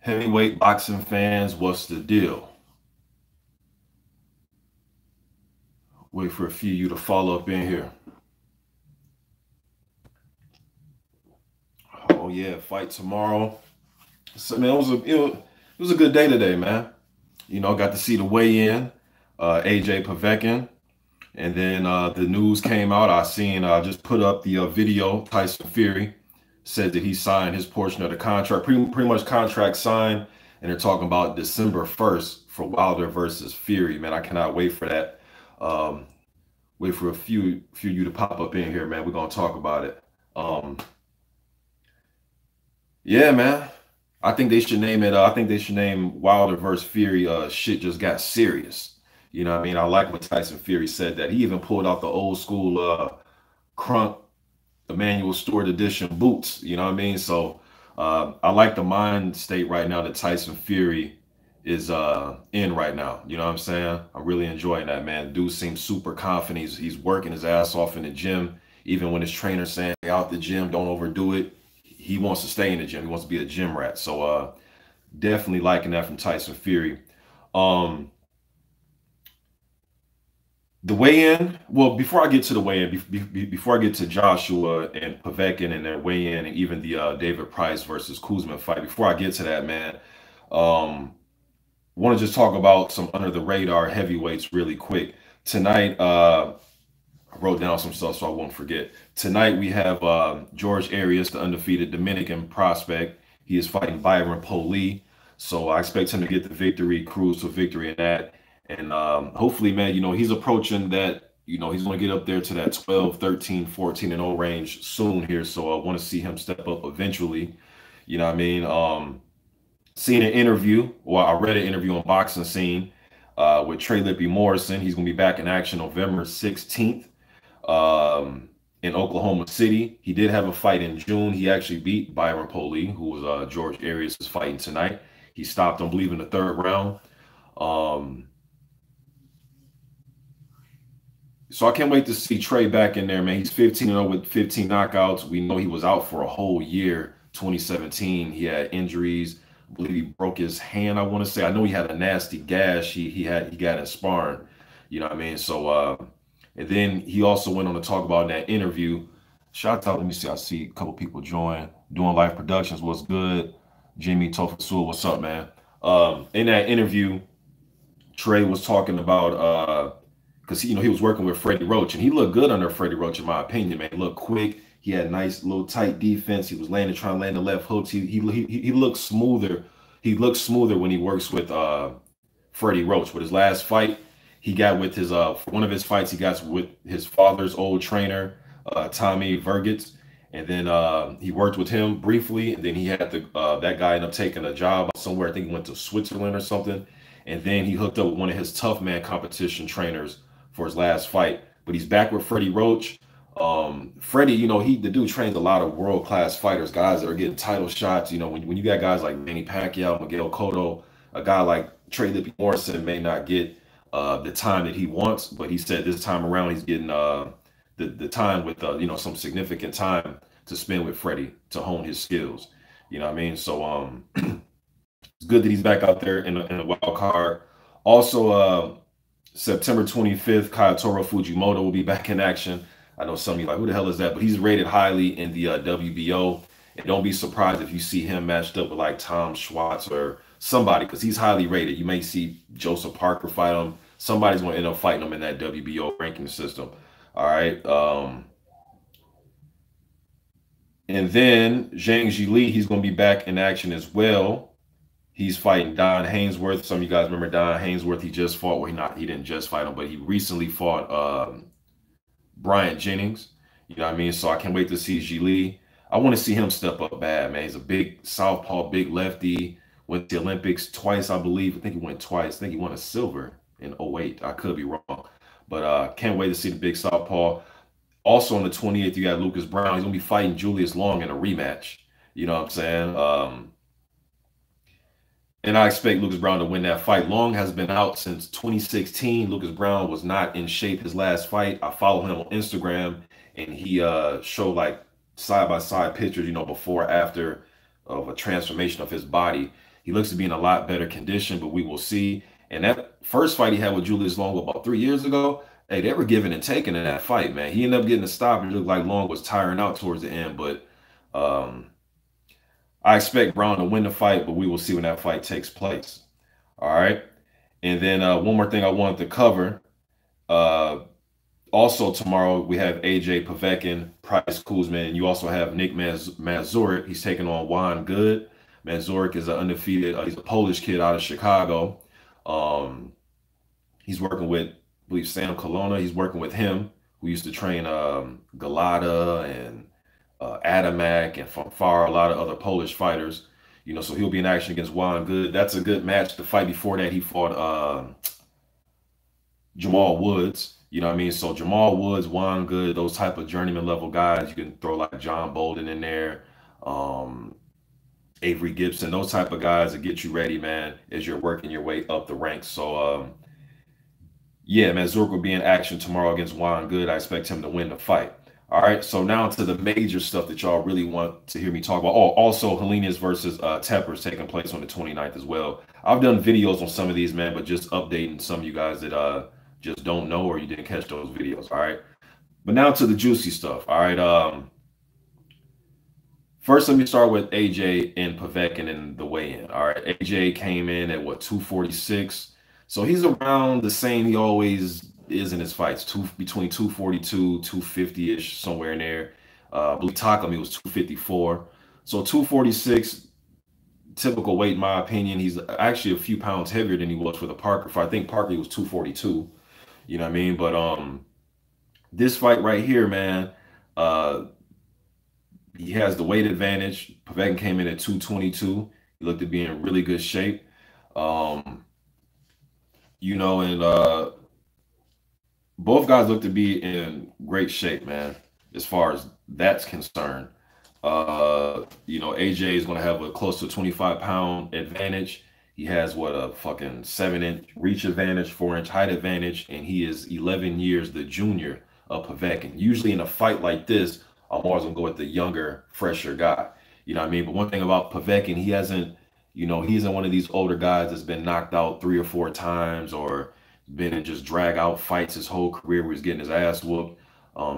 Heavyweight boxing fans, what's the deal? Wait for a few of you to follow up in here. Oh yeah, fight tomorrow. So man, it was a good day today, man. Got to see the weigh-in, AJ Povetkin, and then the news came out. I seen just put up the video. Tyson Fury said that he signed his portion of the contract, pretty much contract signed, and they're talking about December 1st for Wilder versus Fury. Man, I cannot wait for that. Um, Wait for a few of you to pop up in here, man. We're gonna talk about it. Um, yeah, man. I think they should name it. I think they should name Wilder versus Fury. Shit just got serious. You know what I mean? I like what Tyson Fury said that he even pulled out the old school Crunk Emmanuel Stewart edition boots. You know what I mean? So I like the mind state right now that Tyson Fury is in right now. You know what I'm saying? I'm really enjoying that, man. Dude seems super confident. He's working his ass off in the gym. Even when his trainer's saying out the gym, don't overdo it. He wants to stay in the gym. He wants to be a gym rat. So definitely liking that from Tyson Fury. Um the weigh-in, well, before I get to the weigh-in, before I get to Joshua and Povetkin and their weigh-in, and even the David Price versus Kuzmin fight, before I get to that, man, um, want to just talk about some under the radar heavyweights really quick. Tonight, I wrote down some stuff so I won't forget. Tonight we have George Arias, the undefeated Dominican prospect. He is fighting Byron Poli. So I expect him to get the victory, cruise to victory in that. And hopefully, man, he's approaching that, he's going to get up there to that 12, 13, 14 and 0 range soon here. So I want to see him step up eventually. You know what I mean? Seen an interview, well, I read an interview on Boxing Scene with Trey Lippy Morrison. He's going to be back in action November 16th in Oklahoma City. He did have a fight in June. He actually beat Byron Poli, who was George Arias is fighting tonight. He stopped him, I believe, in the third round. So I can't wait to see Trey back in there, man. He's 15-0 with 15 knockouts. We know he was out for a whole year, 2017. He had injuries. I believe he broke his hand, I want to say. I know he had a nasty gash he got in sparring. You know what I mean? So and then he also went on to talk about in that interview. Shout out, let me see. I see a couple people join. Doing Life Productions, what's good? Jimmy Tofasul, what's up, man? In that interview, Trey was talking about because he was working with Freddie Roach, and he looked good under Freddie Roach, in my opinion, man. He looked quick. He had nice little tight defense. He was trying to land the left hooks. He looked smoother. He looks smoother when he works with Freddie Roach. With his last fight, he got with his one of his fights, he got with his father's old trainer, Tommy Vergitz, and then he worked with him briefly, and then he had to that guy ended up taking a job somewhere. I think he went to Switzerland or something, and then he hooked up with one of his tough man competition trainers for his last fight. But he's back with Freddie Roach. Freddie, the dude trains a lot of world-class fighters, guys that are getting title shots. When you got guys like Manny Pacquiao, Miguel Cotto, a guy like Trey Lippy Morrison may not get the time that he wants, but he said this time around he's getting the time with some significant time to spend with Freddie to hone his skills. You know what I mean? So it's good that he's back out there in a wild card. Also, September 25th, Kayotaro Fujimoto will be back in action. I know some of you like, who the hell is that? But he's rated highly in the WBO. And don't be surprised if you see him matched up with like Tom Schwartz or somebody, because he's highly rated. You may see Joseph Parker fight him. Somebody's going to end up fighting him in that WBO ranking system. All right. And then Zhang Jili, he's going to be back in action as well. He's fighting Don Hainsworth. Some of you guys remember Don Hainsworth. He just fought. Well, he didn't just fight him, but he recently fought Bryant Jennings. You know what I mean? So I can't wait to see Jili. I want to see him step up bad, man. He's a big southpaw, big lefty. Went to the Olympics twice, I believe. I think he went twice. I think he won a silver in 08. I could be wrong. But can't wait to see the big southpaw. Also on the 28th, you got Lucas Brown. He's going to be fighting Julius Long in a rematch. You know what I'm saying? And I expect Lucas Brown to win that fight. Long has been out since 2016. Lucas Brown was not in shape his last fight. I follow him on Instagram, and he showed like side-by-side pictures, before, after, of a transformation of his body. He looks to be in a lot better condition, but we will see. And that first fight he had with Julius Long about 3 years ago, hey, they were giving and taking in that fight, man. He ended up getting a stop, and it looked like Long was tiring out towards the end. But I expect Brown to win the fight, but we will see when that fight takes place. All right. And then one more thing I wanted to cover. Uh, Also tomorrow we have AJ Povetkin, Price Kuzmin, and you also have Nick Mazurek. He's taking on Juan Good. Mazurek is an undefeated. He's a Polish kid out of Chicago. He's working with, I believe, Sam Colonna. He's working with him, who used to train Galata and Adamak and Fanfare, a lot of other Polish fighters. You know, so he'll be in action against Juan Good. That's a good match. The fight before that, he fought Jamal Woods. You know what I mean? So Jamal Woods, Juan Good, those type of journeyman level guys. You can throw like John Bolden in there, Avery Gibson, those type of guys that get you ready, man, as you're working your way up the ranks. So yeah, man, Zurk will be in action tomorrow against Juan Good. I expect him to win the fight. All right, so now to the major stuff that y'all really want to hear me talk about. Oh, also Helenius versus Tepper is taking place on the 29th as well. I've done videos on some of these, man, but just updating some of you guys that just don't know or you didn't catch those videos. All right, but now to the juicy stuff. All right, first let me start with AJ and Povetkin and the weigh-in. All right, AJ came in at what, 246, so he's around the same he always is in his fights, between 242, 250-ish, somewhere in there. I believe Takam, he was 254, so 246. Typical weight, in my opinion. He's actually a few pounds heavier than he was for the Parker fight. I think Parker was 242. You know what I mean? But this fight right here, man, he has the weight advantage. Povetkin came in at 222. He looked to be in really good shape. You know, and both guys look to be in great shape, man, as far as that's concerned. You know, AJ is going to have a close to 25-pound advantage. He has what, a fucking 7-inch reach advantage, 4-inch height advantage, and he is 11 years the junior of Povetkin. Usually in a fight like this, I'm always gonna go with the younger, fresher guy. You know what I mean? But one thing about Povetkin, he hasn't, you know, he isn't one of these older guys that's been knocked out 3 or 4 times or been in just drag out fights his whole career where he's getting his ass whooped.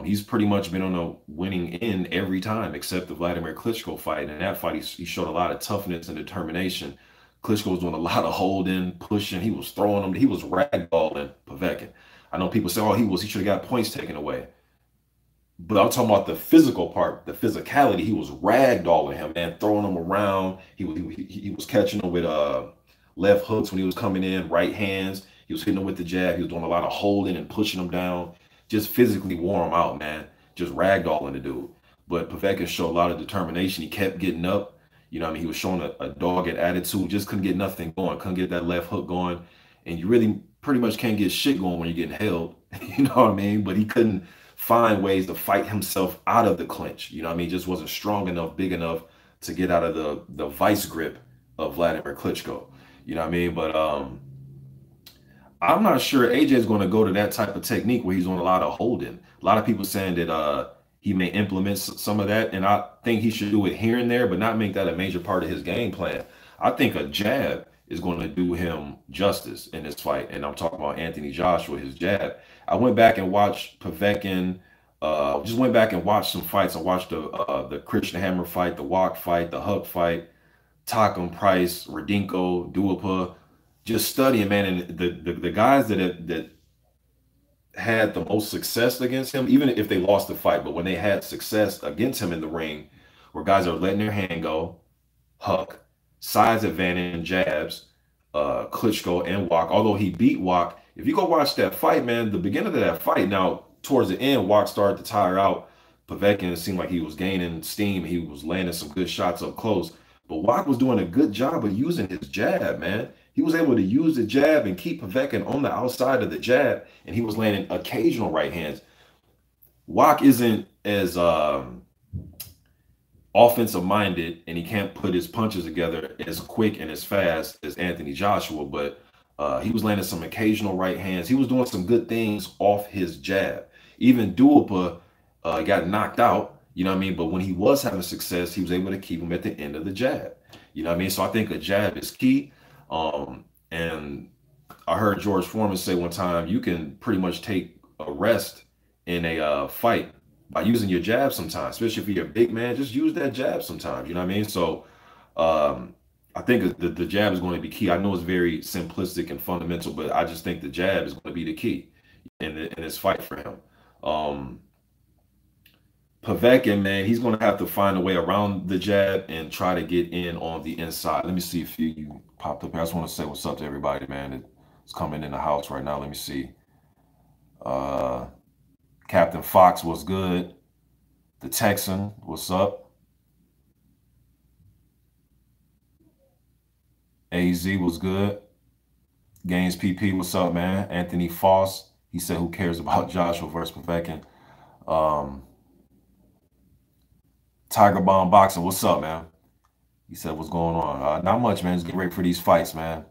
He's pretty much been on a winning end every time except the Vladimir Klitschko fight. And in that fight, he showed a lot of toughness and determination. Klitschko was doing a lot of holding, pushing. He was throwing them. He was ragdolling Povetkin. I know people say, oh, he should have got points taken away. But I'm talking about the physical part, the physicality. He was ragdolling him, man, throwing him around. He was catching him with left hooks when he was coming in, right hands. He was hitting him with the jab. He was doing a lot of holding and pushing him down. Just physically wore him out, man. Just ragdolling the dude. But Povetkin showed a lot of determination. He kept getting up. You know what I mean? He was showing a dogged attitude. Just couldn't get nothing going. Couldn't get that left hook going. And you really pretty much can't get shit going when you're getting held. You know what I mean? But he couldn't find ways to fight himself out of the clinch. You know what I mean? Just wasn't strong enough, big enough to get out of the vice grip of Vladimir Klitschko. You know what I mean? But I'm not sure AJ is going to go to that type of technique where he's on a lot of holding. A lot of people saying that he may implement some of that, and I think he should do it here and there, but not make that a major part of his game plan. I think a jab is going to do him justice in this fight, and I'm talking about Anthony Joshua, his jab. I went back and watched Povetkin. Just went back and watched some fights. I watched the Christian Hammer fight, the Walk fight, the Hug fight, Takam, Price, Radinko, Duapa. Just studying, man, and the guys that had the most success against him, even if they lost the fight, but when they had success against him in the ring, where guys are letting their hand go, Huck, size advantage and jabs, Klitschko and Walk. Although he beat Walk, if you go watch that fight, man, the beginning of that fight, now towards the end, Walk started to tire out. Povetkin, it seemed like he was gaining steam. He was landing some good shots up close. But Walk was doing a good job of using his jab, man. He was able to use the jab and keep Povetkin on the outside of the jab, and he was landing occasional right hands. Walk isn't as offensive minded, and he can't put his punches together as quick and as fast as Anthony Joshua, but he was landing some occasional right hands. He was doing some good things off his jab. Even Duapa got knocked out, you know what I mean? But when he was having success, he was able to keep him at the end of the jab. You know what I mean? So I think a jab is key. And I heard George Foreman say one time, you can pretty much take a rest in a fight by using your jab sometimes, especially if you're a big man. Just use that jab sometimes. You know what I mean? So I think the jab is going to be key. I know it's very simplistic and fundamental, but I just think the jab is going to be the key in this fight for him. Um, Povetkin, man, he's going to have to find a way around the jab and try to get in on the inside. Let me see if you popped up here. I just want to say what's up to everybody, man. It's coming in the house right now. Let me see. Captain Fox, what's good? The Texan, what's up? AZ, what's good? Gaines PP, what's up, man? Anthony Foss, he said, who cares about Joshua versus Povetkin? Tiger Bomb Boxing, what's up, man? He said, what's going on? Not much, man. Just get ready for these fights, man.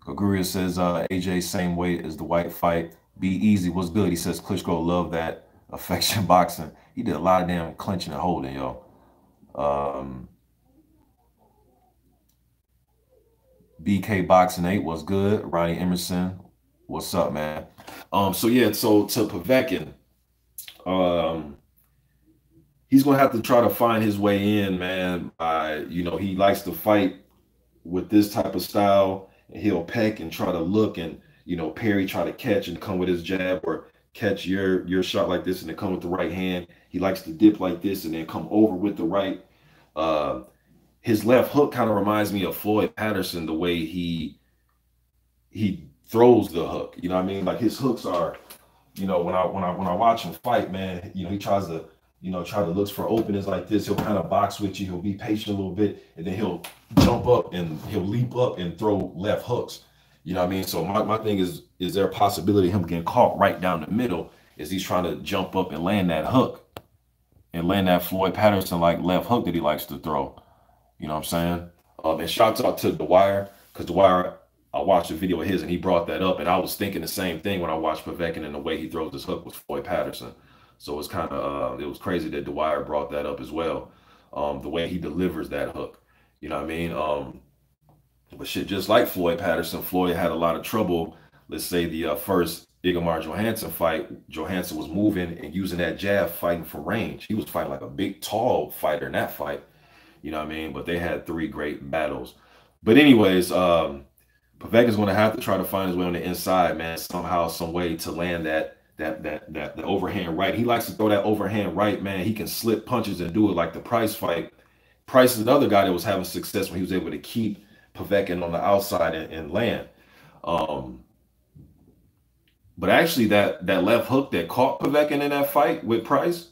Gaguria says, AJ, same weight as the white fight. Be easy, what's good? He says, Klitschko love that affection boxing. He did a lot of damn clinching and holding, yo. BK Boxing 8, what's good? Ronnie Emerson, what's up, man? So yeah, so to Povetkin, he's gonna have to try to find his way in, man. He likes to fight with this type of style, and he'll peck and try to look and parry, try to catch and come with his jab, or catch your shot like this and then come with the right hand. He likes to dip like this and then come over with the right. His left hook kind of reminds me of Floyd Patterson, the way he throws the hook. You know what I mean? Like his hooks are, when I watch him fight, man, he tries to try to look for openings like this. He'll kind of box with you. He'll be patient a little bit, and then he'll jump up and he'll leap up and throw left hooks. You know what I mean? So my thing is there a possibility of him getting caught right down the middle as he's trying to jump up and land that hook and land that Floyd Patterson like left hook that he likes to throw. You know what I'm saying? And shouts out to Dwyer, because Dwyer, I watched a video of his and he brought that up, and I was thinking the same thing when I watched Povetkin and the way he throws his hook with Floyd Patterson. So it's kind of it was crazy that Dwyer brought that up as well. The way he delivers that hook. You know what I mean? But shit, just like Floyd Patterson, Floyd had a lot of trouble. Let's say the first Igomar Johansson fight, Johansson was moving and using that jab, fighting for range. He was fighting like a big, tall fighter in that fight. You know what I mean? But they had 3 great battles. But anyways, Povetkin's going to have to try to find his way on the inside, man, somehow, some way to land that overhand right. He likes to throw that overhand right, man. He can slip punches and do it like the Price fight. Price is another guy that was having success when he was able to keep Povetkin on the outside and land. But actually, that left hook that caught Povetkin in that fight with Price,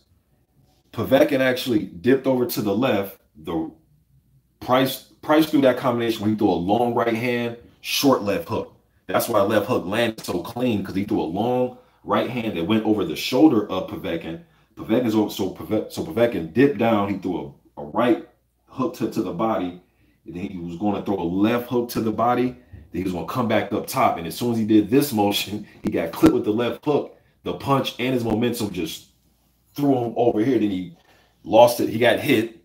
Povetkin actually dipped over to the left. The Price threw that combination where he threw a long right hand, short left hook. That's why left hook landed so clean, because he threw a long right hand that went over the shoulder of Povetkin. Povetkin dipped down. He threw a right hook to the body. And then he was going to throw a left hook to the body. Then he was going to come back up top. And as soon as he did this motion, he got clipped with the left hook. The punch and his momentum just threw him over here. Then he lost it. He got hit.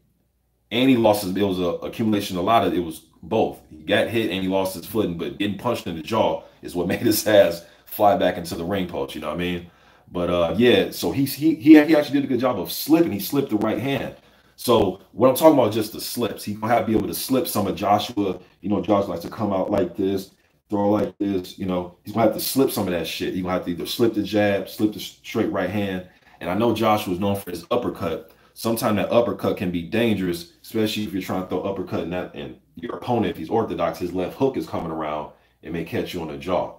And he lost his, it was an accumulation, it was both. He got hit and he lost his footing, but getting punched in the jaw is what made his ass fly back into the ring post, you know what I mean? But yeah, so he actually did a good job of slipping. He slipped the right hand. So what I'm talking about is just the slips. He's gonna have to be able to slip some of Joshua. Joshua likes to come out like this, throw like this, he's gonna have to slip some of that shit. He's gonna have to either slip the jab, slip the straight right hand. And I know Joshua's known for his uppercut. Sometimes that uppercut can be dangerous, especially if you're trying to throw uppercut and your opponent, if he's orthodox, his left hook is coming around and may catch you on the jaw.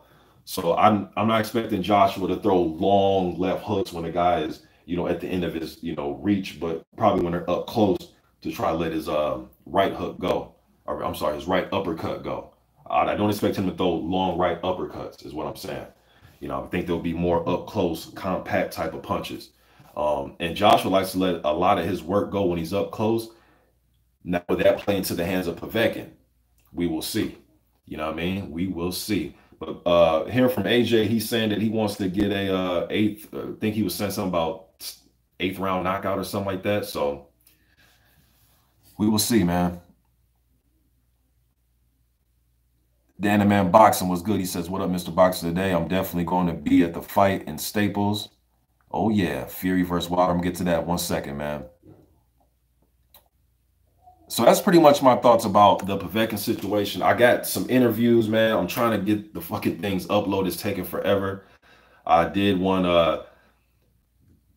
So I'm not expecting Joshua to throw long left hooks when the guy is, at the end of his, reach, but probably when they're up close to try to let his right hook go. Or I'm sorry, his right uppercut go. I don't expect him to throw long right uppercuts, is what I'm saying. I think there'll be more up close, compact type of punches. And Joshua likes to let a lot of his work go when he's up close. Now, with that play into the hands of Povetkin, we will see. You know what I mean? We will see. But hearing from AJ, he's saying that he wants to get a eighth. I think he was saying something about 8th round knockout or something like that. So we will see, man. Dan the Man Boxing was good. He says, "What up, Mr. Boxer? Today, I'm definitely going to be at the fight in Staples. Oh yeah, Fury versus Wilder. I'm gonna get to that 1 second, man. So that's pretty much my thoughts about the Povetkin situation. I got some interviews, man. I'm trying to get the fucking things uploaded. It's taking forever. I did one. I'm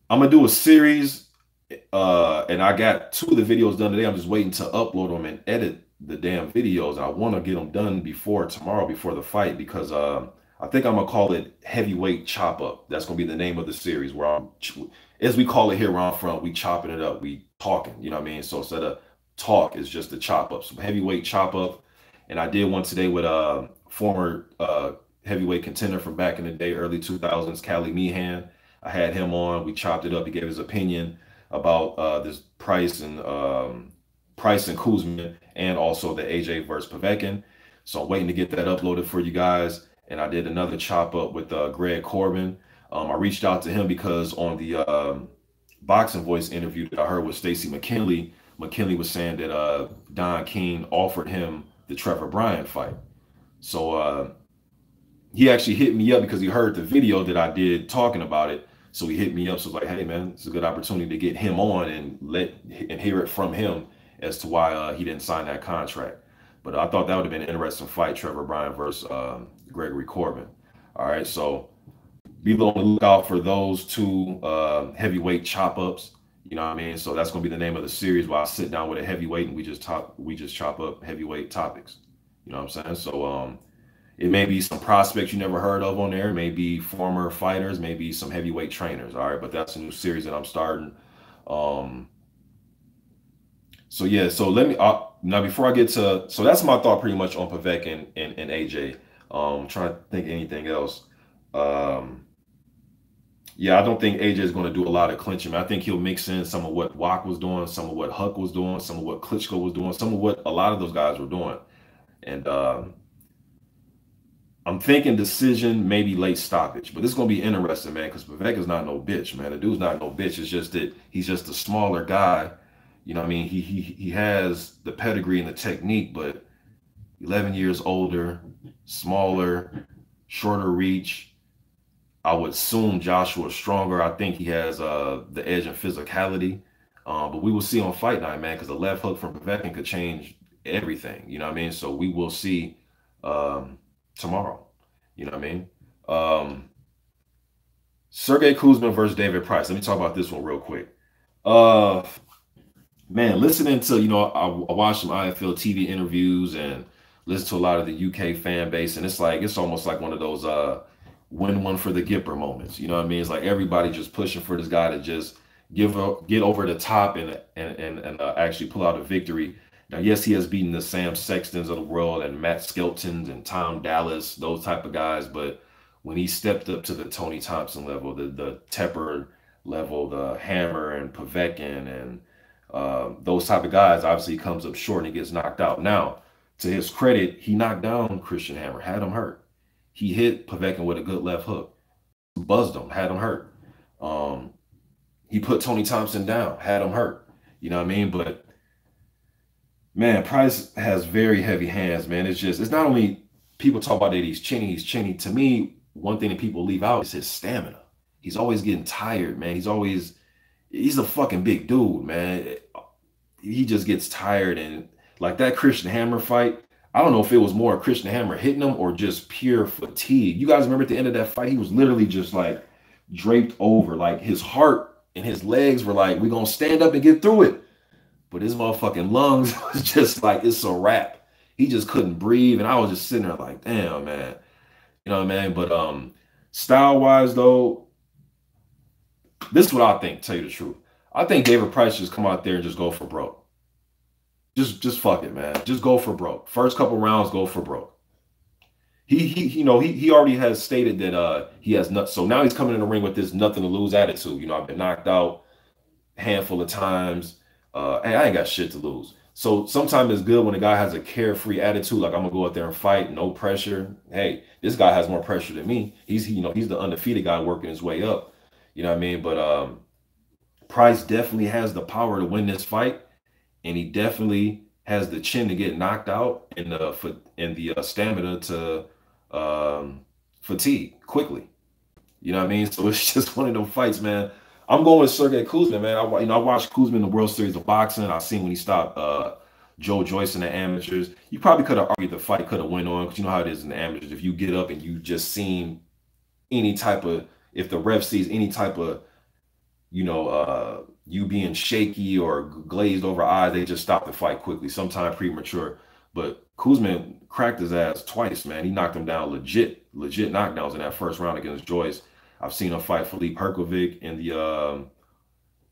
gonna do a series, and I got 2 of the videos done today. I'm just waiting to upload them and edit the damn videos. I want to get them done before tomorrow, before the fight, because I think I'm gonna call it Heavyweight Chop Up. That's gonna be the name of the series, where as we call it here where I'm from, we chopping it up, we talking. You know what I mean? So instead of talk, it's just the chop up. So heavyweight chop up, and I did one today with a former heavyweight contender from back in the day, early 2000s, Cali Meehan. I had him on. We chopped it up. He gave his opinion about this Price and Kuzmin, and also the AJ versus Povetkin. So I'm waiting to get that uploaded for you guys. And I did another chop up with Greg Corbin. I reached out to him because on the Boxing Voice interview that I heard with Stacey McKinley, McKinley was saying that Don King offered him the Trevor Bryan fight. So he actually hit me up because he heard the video that I did talking about it. So he hit me up. So I was like, hey man, it's a good opportunity to get him on and hear it from him as to why he didn't sign that contract. But I thought that would have been an interesting fight, Trevor Bryan versus Gregory Corbin. All right, so be on the lookout for those 2 heavyweight chop ups. You know what I mean? So that's gonna be the name of the series, where I sit down with a heavyweight and we just chop up heavyweight topics. You know what I'm saying? So it may be some prospects you never heard of on there, maybe former fighters, maybe some heavyweight trainers. All right, but that's a new series that I'm starting. So yeah, so let me now before I get to, so that's my thought pretty much on Povetkin and AJ. Trying to think of anything else. Yeah, I don't think AJ is going to do a lot of clinching. I think he'll mix in some of what Wak was doing, some of what Huck was doing, some of what Klitschko was doing, some of what a lot of those guys were doing. And I'm thinking decision, maybe late stoppage. But this is going to be interesting, man, because Povetkin's not no bitch, man. The dude's not no bitch. It's just that he's just a smaller guy. You know what I mean? He has the pedigree and the technique, but 11 years older, smaller, shorter reach. I would assume Joshua's stronger. I think he has the edge in physicality. But we will see on fight night, man, because the left hook from Povetkin could change everything. You know what I mean? So we will see tomorrow. You know what I mean? Sergey Kuzmin versus David Price. Let me talk about this one real quick. Man, listening to, I watched some IFL TV interviews and listen to a lot of the UK fan base, and it's almost like one of those win one for the Gipper moments. You know what I mean? It's like everybody just pushing for this guy to just get over the top and actually pull out a victory. Now, yes, he has beaten the Sam Sextons of the world and Matt Skeltons and Tom Dallas, those type of guys, but when he stepped up to the Tony Thompson level, the Tepper level, the Hammer and Povetkin and those type of guys, obviously he comes up short and he gets knocked out. Now, to his credit, he knocked down Christian Hammer, had him hurt. He hit Povetkin with a good left hook, buzzed him, had him hurt. He put Tony Thompson down, had him hurt. You know what I mean? But man, Price has very heavy hands, man. It's not only people talk about that he's chinny. To me, one thing that people leave out is his stamina. He's always getting tired, man. He's a fucking big dude, man. He just gets tired, and like that Christian Hammer fight, I don't know if it was more Christian Hammer hitting him or just pure fatigue. You guys remember at the end of that fight, he was literally just like draped over. Like his heart and his legs were like, we're going to stand up and get through it. But his motherfucking lungs was just like, it's a wrap. He just couldn't breathe. And I was just sitting there like, damn, man. You know what I mean? But style-wise, though, this is what I think, tell you the truth. I think David Price just come out there and just go for broke. Just fuck it, man. Just go for broke. First couple rounds, go for broke. He already has stated that he has nuts. So now he's coming in the ring with this nothing to lose attitude. I've been knocked out a handful of times. Hey, I ain't got shit to lose. So sometimes it's good when a guy has a carefree attitude, like I'm gonna go out there and fight, no pressure. Hey, this guy has more pressure than me. He's the undefeated guy working his way up. You know what I mean? But Price definitely has the power to win this fight, and he definitely has the chin to get knocked out and the stamina to fatigue quickly. You know what I mean? So it's just one of them fights, man. I'm going with Sergey Kuzmin, man. I watched Kuzmin in the World Series of Boxing. I seen when he stopped Joe Joyce in the amateurs. You probably could have argued the fight could have went on because you know how it is in the amateurs. If you get up and you just seen any type of, if the ref sees any type of, you being shaky or glazed over eyes, they just stop the fight quickly, sometimes premature. But Kuzmin cracked his ass twice, man. He knocked him down legit knockdowns in that first round against Joyce. I've seen him fight Philippe Herkovic in the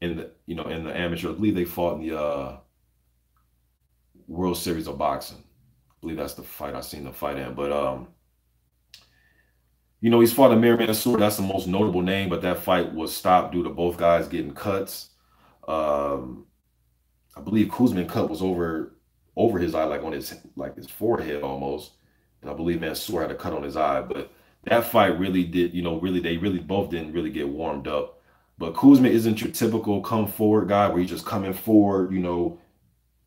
amateur. I believe they fought in the World Series of Boxing. I believe that's the fight I seen them fight in. But he's fought Amir Mansour. That's the most notable name, but that fight was stopped due to both guys getting cuts. I believe Kuzmin cut was over his eye, like on his forehead almost. And I believe Mansour had a cut on his eye. But that fight really did, they really both didn't really get warmed up. But Kuzmin isn't your typical come forward guy where he's just coming forward,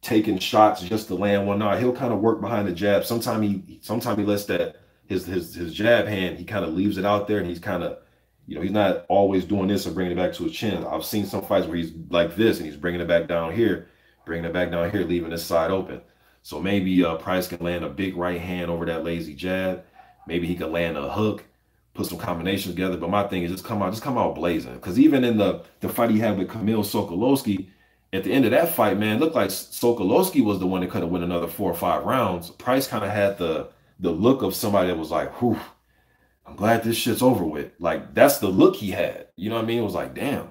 taking shots just to land one. No, he'll kind of work behind the jab. Sometimes he lets that his jab hand, he kind of leaves it out there, and he's kind of, he's not always doing this or bringing it back to his chin. I've seen some fights where he's like this and he's bringing it back down here, leaving this side open. So maybe Price can land a big right hand over that lazy jab. Maybe he can land a hook, put some combinations together. But my thing is just come out blazing. Because even in the fight he had with Kamil Sokolowski, at the end of that fight, man, it looked like Sokolowski was the one that could have won another 4 or 5 rounds. Price kind of had the look of somebody that was like, whew, I'm glad this shit's over with. Like, that's the look he had. You know what I mean? It was like, damn.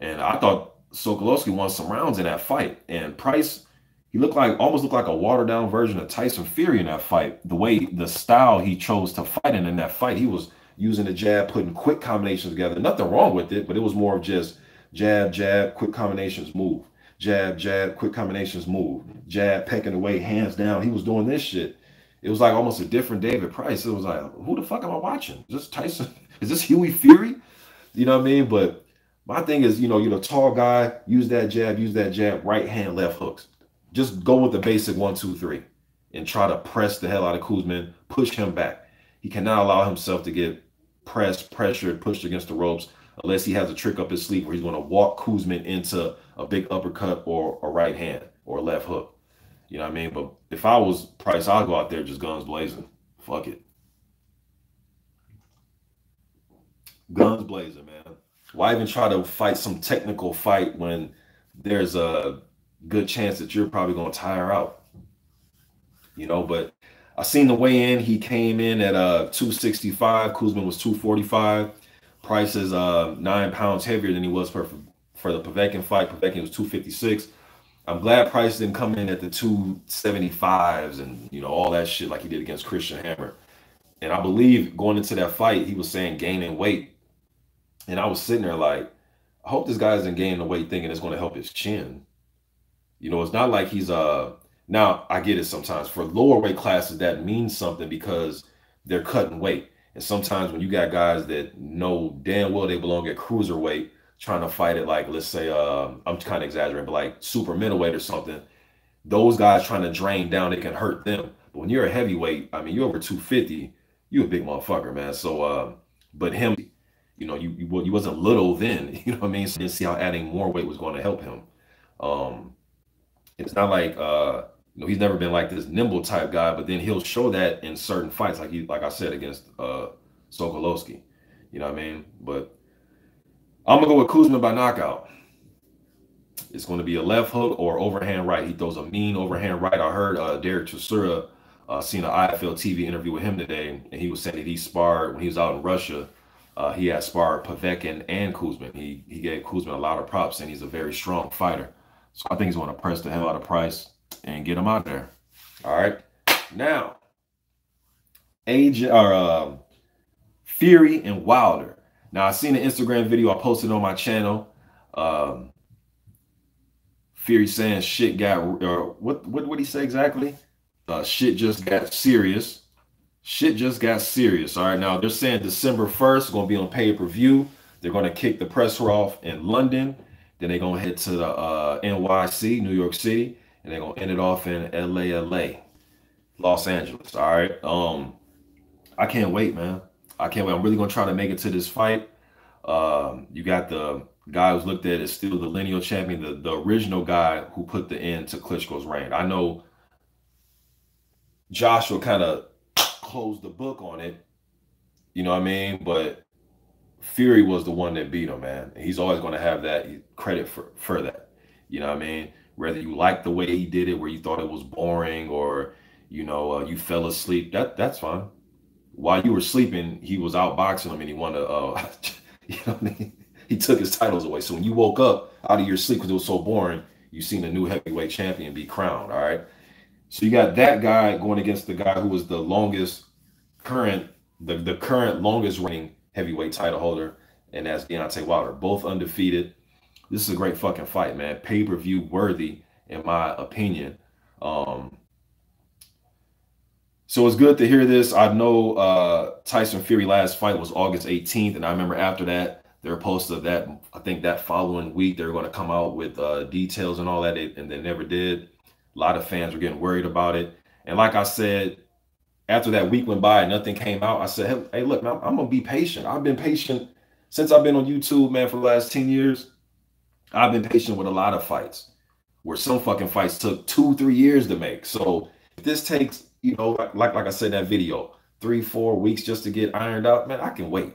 And I thought Sokolowski won some rounds in that fight. And Price, he almost looked like a watered down version of Tyson Fury in that fight. The style he chose to fight in that fight, he was using the jab, putting quick combinations together. Nothing wrong with it, but it was more of just jab, jab, quick combinations, move. Jab, jab, quick combinations, move. Jab, pecking away, hands down. He was doing this shit. It was like almost a different David Price. It was like, who the fuck am I watching? Is this Tyson? Is this Huey Fury? You know what I mean? But my thing is, you're a tall guy, use that jab, right hand, left hooks. Just go with the basic 1, 2, 3 and try to press the hell out of Kuzmin, push him back. He cannot allow himself to get pressured, pushed against the ropes, unless he has a trick up his sleeve where he's going to walk Kuzmin into a big uppercut or a right hand or a left hook. You know what I mean? But if I was Price, I'd go out there just guns blazing. Fuck it. Guns blazing, man. Why even try to fight some technical fight when there's a good chance that you're probably going to tire out? But I seen the weigh-in. He came in at 265. Kuzmin was 245. Price is 9 pounds heavier than he was for the Povetkin fight. Povetkin was 256. I'm glad Price didn't come in at the 275s and all that shit like he did against Christian Hammer. And I believe going into that fight, he was saying gaining weight. And I was sitting there like, I hope this guy isn't gaining the weight thinking it's going to help his chin. It's not like he's now I get it sometimes. For lower weight classes, that means something because they're cutting weight. And sometimes when you got guys that know damn well they belong at cruiserweight, trying to fight it like, let's say, I'm kind of exaggerating, but like super middleweight or something, those guys trying to drain down, it can hurt them. But when you're a heavyweight, I mean, you're over 250, you a big motherfucker, man. So, but him, you wasn't little then, you know what I mean? So you didn't see how adding more weight was going to help him. It's not like, he's never been like this nimble type guy, but then he'll show that in certain fights, like I said, against Sokolowski. You know what I mean? But I'm going to go with Kuzmin by knockout. It's going to be a left hook or overhand right. He throws a mean overhand right. I heard Derek Chisora, seen an IFL TV interview with him today, and he was saying that he sparred when he was out in Russia. He had sparred Povetkin and Kuzmin. He gave Kuzmin a lot of props, and he's a very strong fighter. So I think he's going to press the hell out of Price and get him out there. All right. Now, Fury and Wilder. Now, I seen an Instagram video I posted on my channel. Fury saying shit got, what did he say exactly? Shit just got serious. Shit just got serious. All right. Now, they're saying December 1st, going to be on pay-per-view. They're going to kick the presser off in London. Then they're going to head to the NYC, New York City. and they're gonna end it off in LA, Los Angeles. All right. I can't wait, man. I can't wait. I'm really gonna try to make it to this fight. You got the guy who's looked at as still the lineal champion, the original guy who put the end to Klitschko's reign. I know Joshua kind of closed the book on it, you know what I mean? But Fury was the one that beat him, man. He's always going to have that credit for that, you know what I mean? Whether you like the way he did it, where you thought it was boring, or you fell asleep, that's fine. While you were sleeping, he was outboxing him, and he won you know what I mean? He took his titles away. So when you woke up out of your sleep because it was so boring, you seen a new heavyweight champion be crowned. All right. So you got that guy going against the guy who was the current longest reigning heavyweight title holder, and that's Deontay Wilder. Both undefeated. This is a great fucking fight, man. Pay-per-view worthy, in my opinion. So it's good to hear this. I know Tyson Fury last fight was August 18th, and I remember after that, they were posted that, I think that following week, they were going to come out with details and all that, and they never did. A lot of fans were getting worried about it. And like I said, after that week went by and nothing came out, I said, hey, look, man, I'm going to be patient. I've been patient since I've been on YouTube, man, for the last 10 years. I've been patient with a lot of fights, where some fucking fights took 2-3 years to make. So if this takes, like I said in that video, 3-4 weeks just to get ironed out, man, I can wait.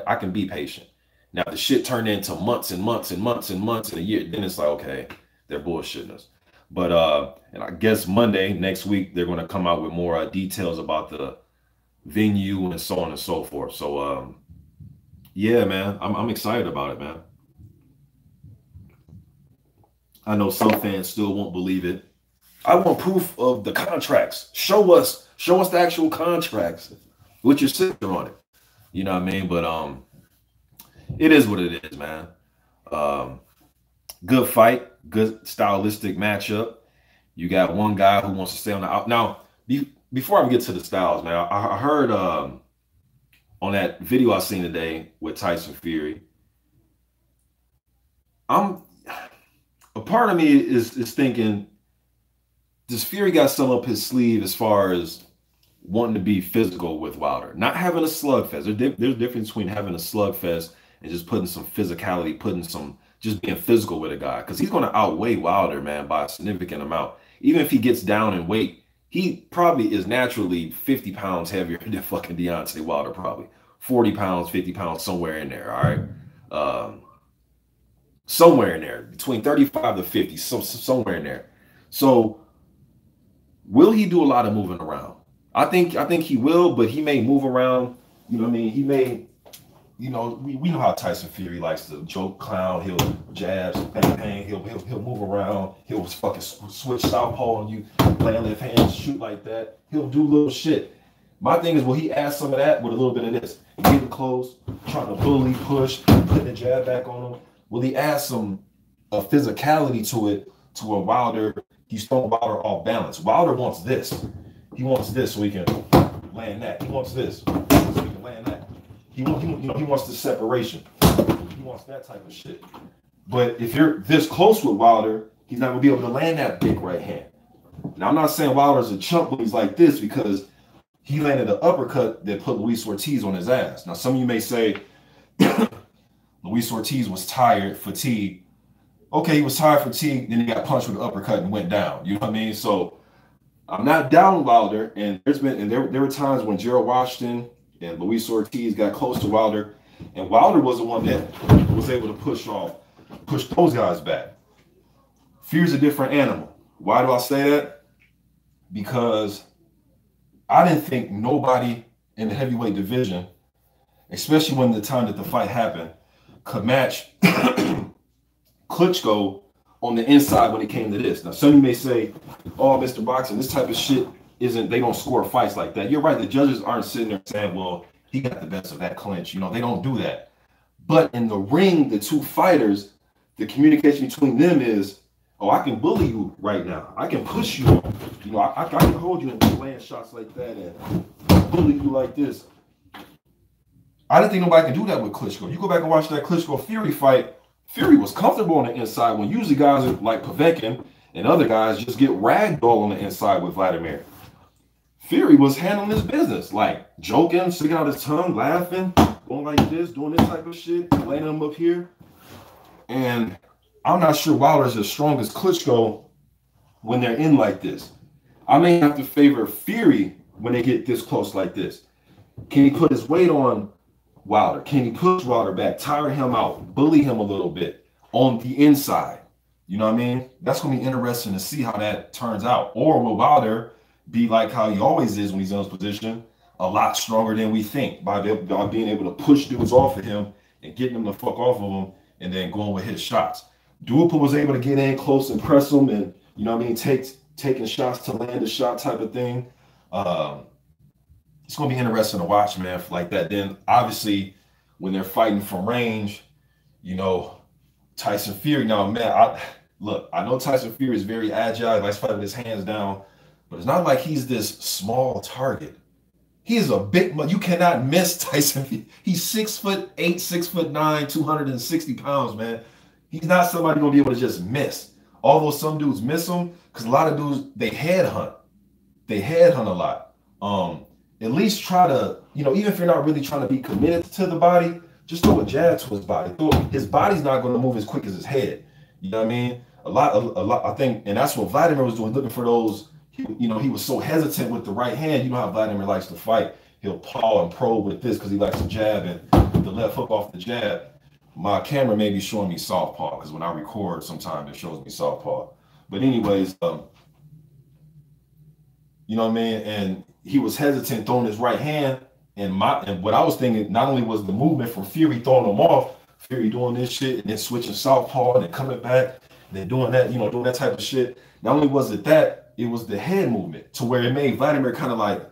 I can be patient. Now, if the shit turned into months and months and months and months and a year, then it's like, okay, they're bullshitting us. But and I guess Monday next week, they're going to come out with more details about the venue and so on and so forth. So yeah, man, I'm excited about it, man. I know some fans still won't believe it. I want proof of the contracts. Show us the actual contracts with your signature on it. You know what I mean? But it is what it is, man. Good fight, good stylistic matchup. You got one guy who wants to stay on the out. Now, before I get to the styles, man, I heard on that video I seen today with Tyson Fury, a part of me is thinking, does Fury got some up his sleeve as far as wanting to be physical with Wilder, not having a slugfest? There's a difference between having a slugfest and just putting some physicality, just being physical with a guy, because he's going to outweigh Wilder, man, by a significant amount. Even if he gets down in weight, he probably is naturally 50 pounds heavier than fucking Deontay Wilder, probably 40 pounds, 50 pounds, somewhere in there. All right. Somewhere in there, between 35 to 50, somewhere in there. So will he do a lot of moving around? I think he will, but he may move around. You know what I mean? He may, we know how Tyson Fury likes to joke, clown. He'll jabs, bang, he'll move around. He'll fucking switch southpaw on you, land left hand, shoot like that. He'll do little shit. My thing is, will he add some of that with a little bit of this? Getting close, trying to bully, push, putting the jab back on him. Will he add some physicality to it, to where Wilder, he's throwing Wilder off balance? Wilder wants this. He wants this so he can land that. He wants this so he can land that. He wants the separation. He wants that type of shit. But if you're this close with Wilder, he's not gonna be able to land that big right hand. Now, I'm not saying Wilder's a chump when he's like this, because he landed an uppercut that put Luis Ortiz on his ass. Now, some of you may say Luis Ortiz was tired, fatigued. Okay, he was tired, fatigued, then he got punched with an uppercut and went down. You know what I mean? So I'm not down Wilder, and there were times when Gerald Washington and Luis Ortiz got close to Wilder, and Wilder was the one that was able to push those guys back. Fury's a different animal. Why do I say that? Because I didn't think nobody in the heavyweight division, especially when the time that the fight happened, could match Klitschko on the inside when it came to this. Now, some of you may say, oh, Mr. Boxing, this type of shit they don't score fights like that. You're right. The judges aren't sitting there saying, well, he got the best of that clinch. They don't do that. But in the ring, the two fighters, the communication between them is, oh, I can bully you right now. I can push you. I can hold you and land shots like that and bully you like this. I didn't think nobody can do that with Klitschko. You go back and watch that Klitschko Fury fight. Fury was comfortable on the inside, when usually guys like Povetkin and other guys just get ragdoll on the inside with Vladimir. Fury was handling his business, like joking, sticking out his tongue, laughing, going like this, doing this type of shit, laying him up here. And I'm not sure Wilder's as strong as Klitschko when they're in like this. I may have to favor Fury when they get this close like this. Can he put his weight on Wilder? Can he push Wilder back, tire him out, bully him a little bit on the inside? You know what I mean? That's going to be interesting to see how that turns out. Or will Wilder be like how he always is when he's in his position, a lot stronger than we think by being able to push dudes off of him and getting them the fuck off of him and then going with his shots. Duhaupas was able to get in close and press him and, you know what I mean, taking shots to land a shot type of thing. It's going to be interesting to watch, man, like that. Then, obviously, when they're fighting from range, you know, Tyson Fury. Now, man, I know Tyson Fury is very agile. He likes fighting with his hands down. But it's not like he's this small target. He is a big, you cannot miss Tyson. He's 6'8", 6'9", 260 pounds, man. He's not somebody gonna be able to just miss. Although some dudes miss him, because a lot of dudes, they headhunt. They headhunt a lot. At least try to, you know, even if you're not really trying to be committed to the body, just throw a jab to his body. His body's not gonna move as quick as his head. You know what I mean? A lot, I think, and that's what Vladimir was doing, looking for those. You know, he was so hesitant with the right hand. You know how Vladimir likes to fight. He'll paw and probe with this because he likes to jab and with the left hook off the jab. My camera may be showing me southpaw because when I record, sometimes it shows me southpaw. But anyways, you know what I mean? And he was hesitant throwing his right hand. And what I was thinking, not only was the movement from Fury throwing him off, Fury doing this shit and then switching southpaw and then coming back and then doing that, you know, doing that type of shit. Not only was it that, it was the head movement to where it made Vladimir kind of like,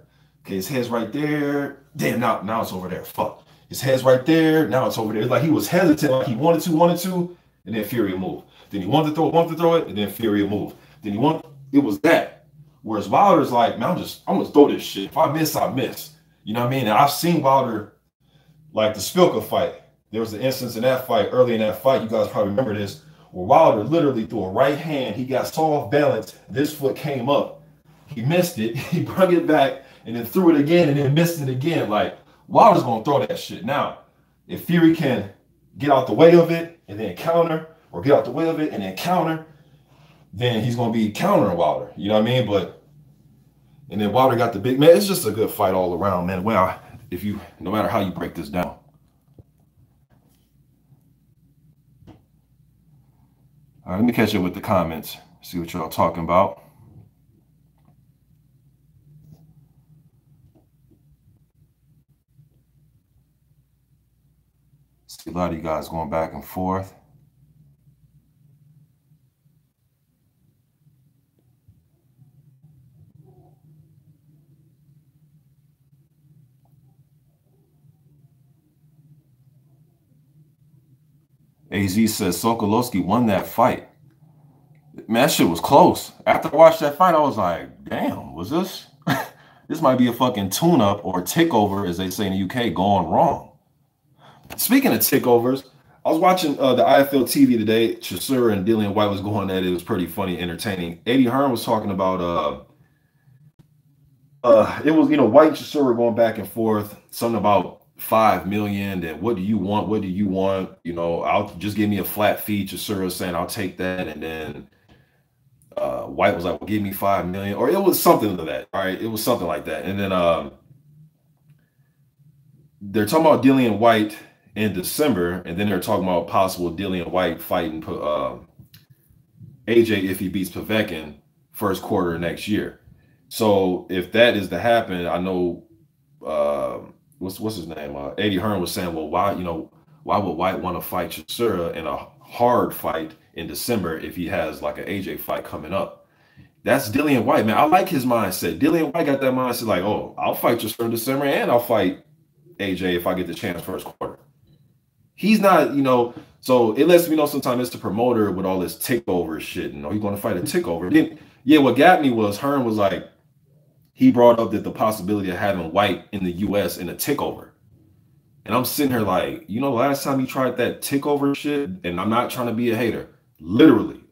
okay, his head's right there. Damn, now it's over there. Fuck. His head's right there. Now it's over there. It's like he was hesitant, like he wanted to, and then Fury would move. Then he wanted to throw it, and then Fury would move. Then it was that. Whereas Wilder's like, man, I'm gonna throw this shit. If I miss, I miss. You know what I mean? And I've seen Wilder, like the Spilka fight. There was an instance in that fight, early in that fight, you guys probably remember this, where Wilder literally threw a right hand. He got so off balance, this foot came up. He missed it. He brought it back and then threw it again and then missed it again. Like, Wilder's going to throw that shit. Now, if Fury can get out the way of it and then counter, or get out the way of it and then counter, then he's going to be countering Wilder. You know what I mean? And then Wilder got the big, man, it's just a good fight all around, man. Well, no matter how you break this down. All right, let me catch up with the comments, see what y'all talking about. See a lot of you guys going back and forth. AZ says Sokolowski won that fight. Man, that shit was close. After I watched that fight, I was like, damn, was this? This might be a fucking tune-up or tick-over, as they say in the UK, going wrong. Speaking of tick-overs, I was watching the IFL TV today. Chisora and Dillian White was going at it. It was pretty funny, entertaining. Eddie Hearn was talking about, it was, you know, White and Chisora going back and forth, something about 5 million, and what do you want? What do you want? You know, I'll just give me a flat fee. Chisora saying I'll take that, and then White was like, well, give me 5 million, or it was something to that. All right, it was something like that. And then they're talking about Dillian White in December, and then they're talking about possible Dillian White fighting AJ if he beats Povetkin first quarter next year. So if that is to happen, I know what's his name? Eddie Hearn was saying, well, why would White want to fight Chisora in a hard fight in December if he has like an AJ fight coming up? That's Dillian White, man. I like his mindset. Dillian White got that mindset like, oh, I'll fight Chisora in December and I'll fight AJ if I get the chance first quarter. He's not, you know, so it lets me know sometimes it's the promoter with all this takeover shit. You know, he's going to fight a takeover. Then, yeah, what got me was Hearn was like, he brought up that the possibility of having White in the U.S. in a takeover. And I'm sitting here like, you know, last time he tried that takeover shit, and I'm not trying to be a hater, literally,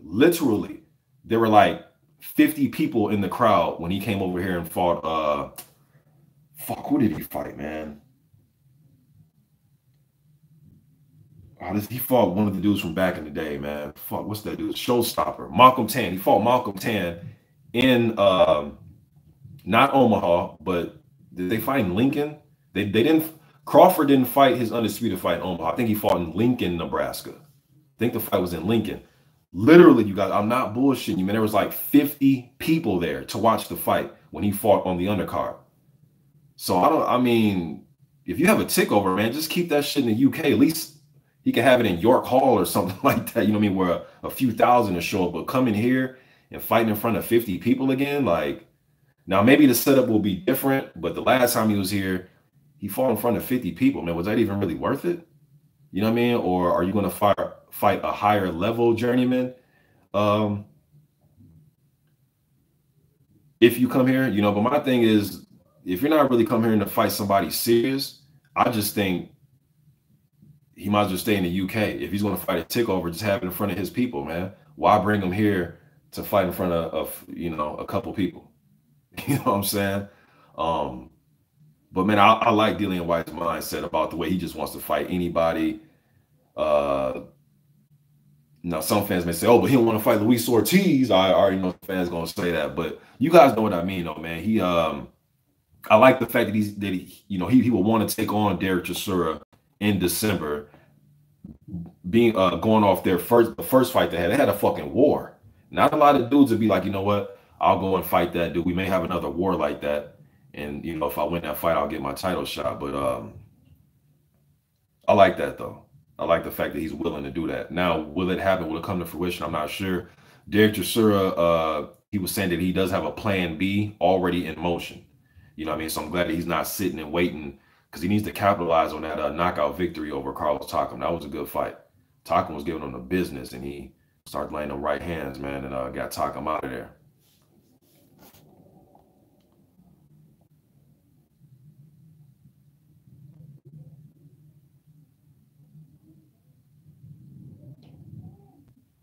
there were like 50 people in the crowd when he came over here and fought. Fuck, who did he fight, man? He fought one of the dudes from back in the day, man. Fuck, what's that dude? Showstopper, Malcolm Tan. He fought Malcolm Tan in not Omaha, but did they fight in Lincoln? They didn't. Crawford didn't fight his undisputed fight in Omaha. I think he fought in Lincoln, Nebraska. I think the fight was in Lincoln. Literally, you guys, I'm not bullshitting you, man. There was like 50 people there to watch the fight when he fought on the undercard. So I mean, if you have a tick over, man, just keep that shit in the UK. At least he can have it in York Hall or something like that. You know what I mean? Where a few thousand to show up, but coming here and fighting in front of 50 people again, like, now maybe the setup will be different, but the last time he was here, he fought in front of 50 people, man. Was that even really worth it? You know what I mean? Or are you going to fight a higher level journeyman? If you come here, you know, but my thing is, if you're not really coming here to fight somebody serious, I just think he might as well stay in the UK. If he's going to fight a takeover, just have it in front of his people, man. Why bring him here to fight in front of you know, a couple people? You know what I'm saying? But man, I like Dillian White's mindset about the way he just wants to fight anybody. Now some fans may say, "Oh, but he don't want to fight Luis Ortiz." I already know fans gonna say that, but you guys know what I mean, though, man. I like the fact that he will want to take on Derek Chisora in December, being going off the first fight they had a fucking war. Not a lot of dudes would be like, you know what, I'll go and fight that dude. We may have another war like that, and you know, if I win that fight, I'll get my title shot. But I like that though. I like the fact that he's willing to do that. Now, will it happen? Will it come to fruition? I'm not sure. Derek Chisora, he was saying that he does have a plan B already in motion. You know what I mean? So I'm glad that he's not sitting and waiting, because he needs to capitalize on that knockout victory over Carlos Takam. That was a good fight. Takam was giving him the business, and he started laying them right hands, man, and got Takam out of there.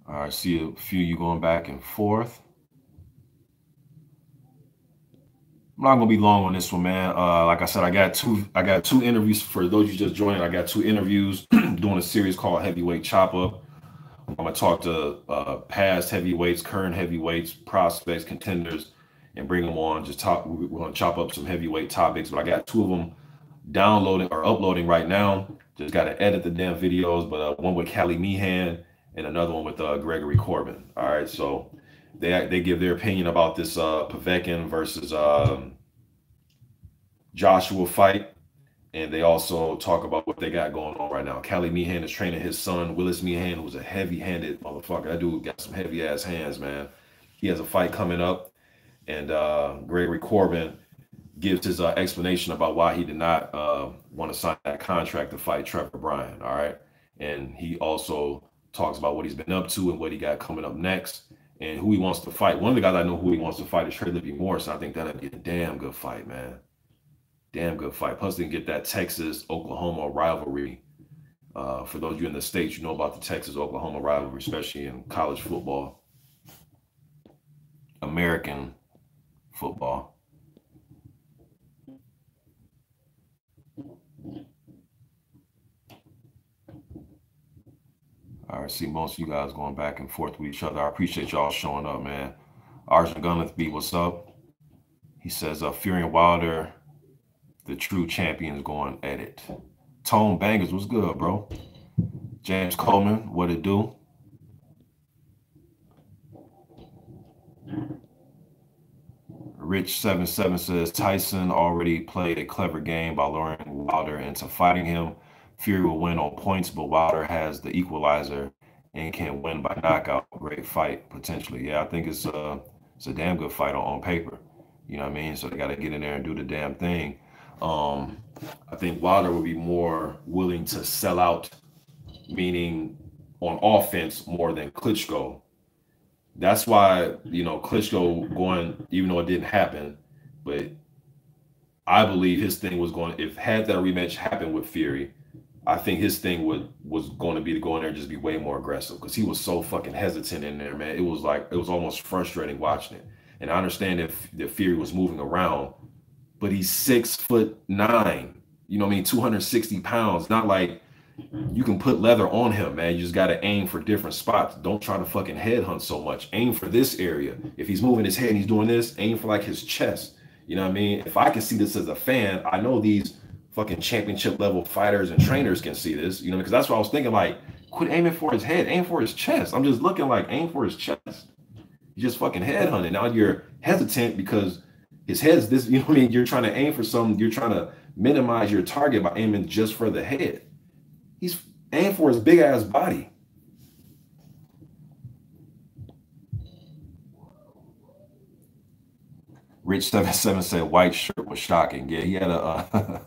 All right, see a few of you going back and forth. I'm not gonna be long on this one, man. Like I said, I got two interviews for those you just joined. I got two interviews doing a series called Heavyweight Chop Up. I'm gonna talk to past heavyweights, current heavyweights, prospects, contenders, and bring them on. We're gonna chop up some heavyweight topics, but I got two of them downloading or uploading right now. Just gotta edit the damn videos, but one with Callie Meehan and another one with Gregory Corbin. All right, so they give their opinion about this Povetkin versus Joshua fight, and they also talk about what they got going on right now. Callie Meehan is training his son, Willis Meehan, who's a heavy-handed motherfucker. That dude got some heavy-ass hands, man. He has a fight coming up, and Gregory Corbin gives his explanation about why he did not want to sign that contract to fight Trevor Bryan, all right? And he also talks about what he's been up to and what he got coming up next and who he wants to fight. One of the guys I know who he wants to fight is Trey Livy Morris. I think that'd be a damn good fight, man. Damn good fight. Plus, they can get that Texas-Oklahoma rivalry. For those of you in the States, you know about the Texas-Oklahoma rivalry, especially in college football, American football. All right, see most of you guys going back and forth with each other. I appreciate y'all showing up, man. Arjun Gunlithby, what's up? He says, Fury and Wilder, the true champions going at it. Tone Bangers, what's good, bro? James Coleman, what it do? Rich77 says, Tyson already played a clever game by luring Wilder into fighting him. Fury will win on points, but Wilder has the equalizer and can win by knockout. Great fight, potentially. Yeah, I think it's a damn good fight on paper. You know what I mean? So they got to get in there and do the damn thing. I think Wilder would be more willing to sell out, meaning on offense, more than Klitschko. That's why, you know, Klitschko going, even though it didn't happen, but I believe his thing was going, if had that rematch happened with Fury, I think his thing was going to be to go in there and just be way more aggressive because he was so fucking hesitant in there, man. It was like it was almost frustrating watching it. And I understand if Fury was moving around, but he's 6'9". You know what I mean? 260 pounds. Not like you can put leather on him, man. You just got to aim for different spots. Don't try to fucking headhunt so much. Aim for this area. If he's moving his head and he's doing this, aim for like his chest. You know what I mean? If I can see this as a fan, I know these fucking championship level fighters and trainers can see this. You know, because that's what I was thinking. Like, quit aiming for his head, aim for his chest. I'm just looking like aim for his chest. You just fucking headhunting. Now you're hesitant because his head's this. You know what I mean? You're trying to aim for something. You're trying to minimize your target by aiming just for the head. He's aiming for his big ass body. Rich77 said white shirt was shocking. Yeah, he had a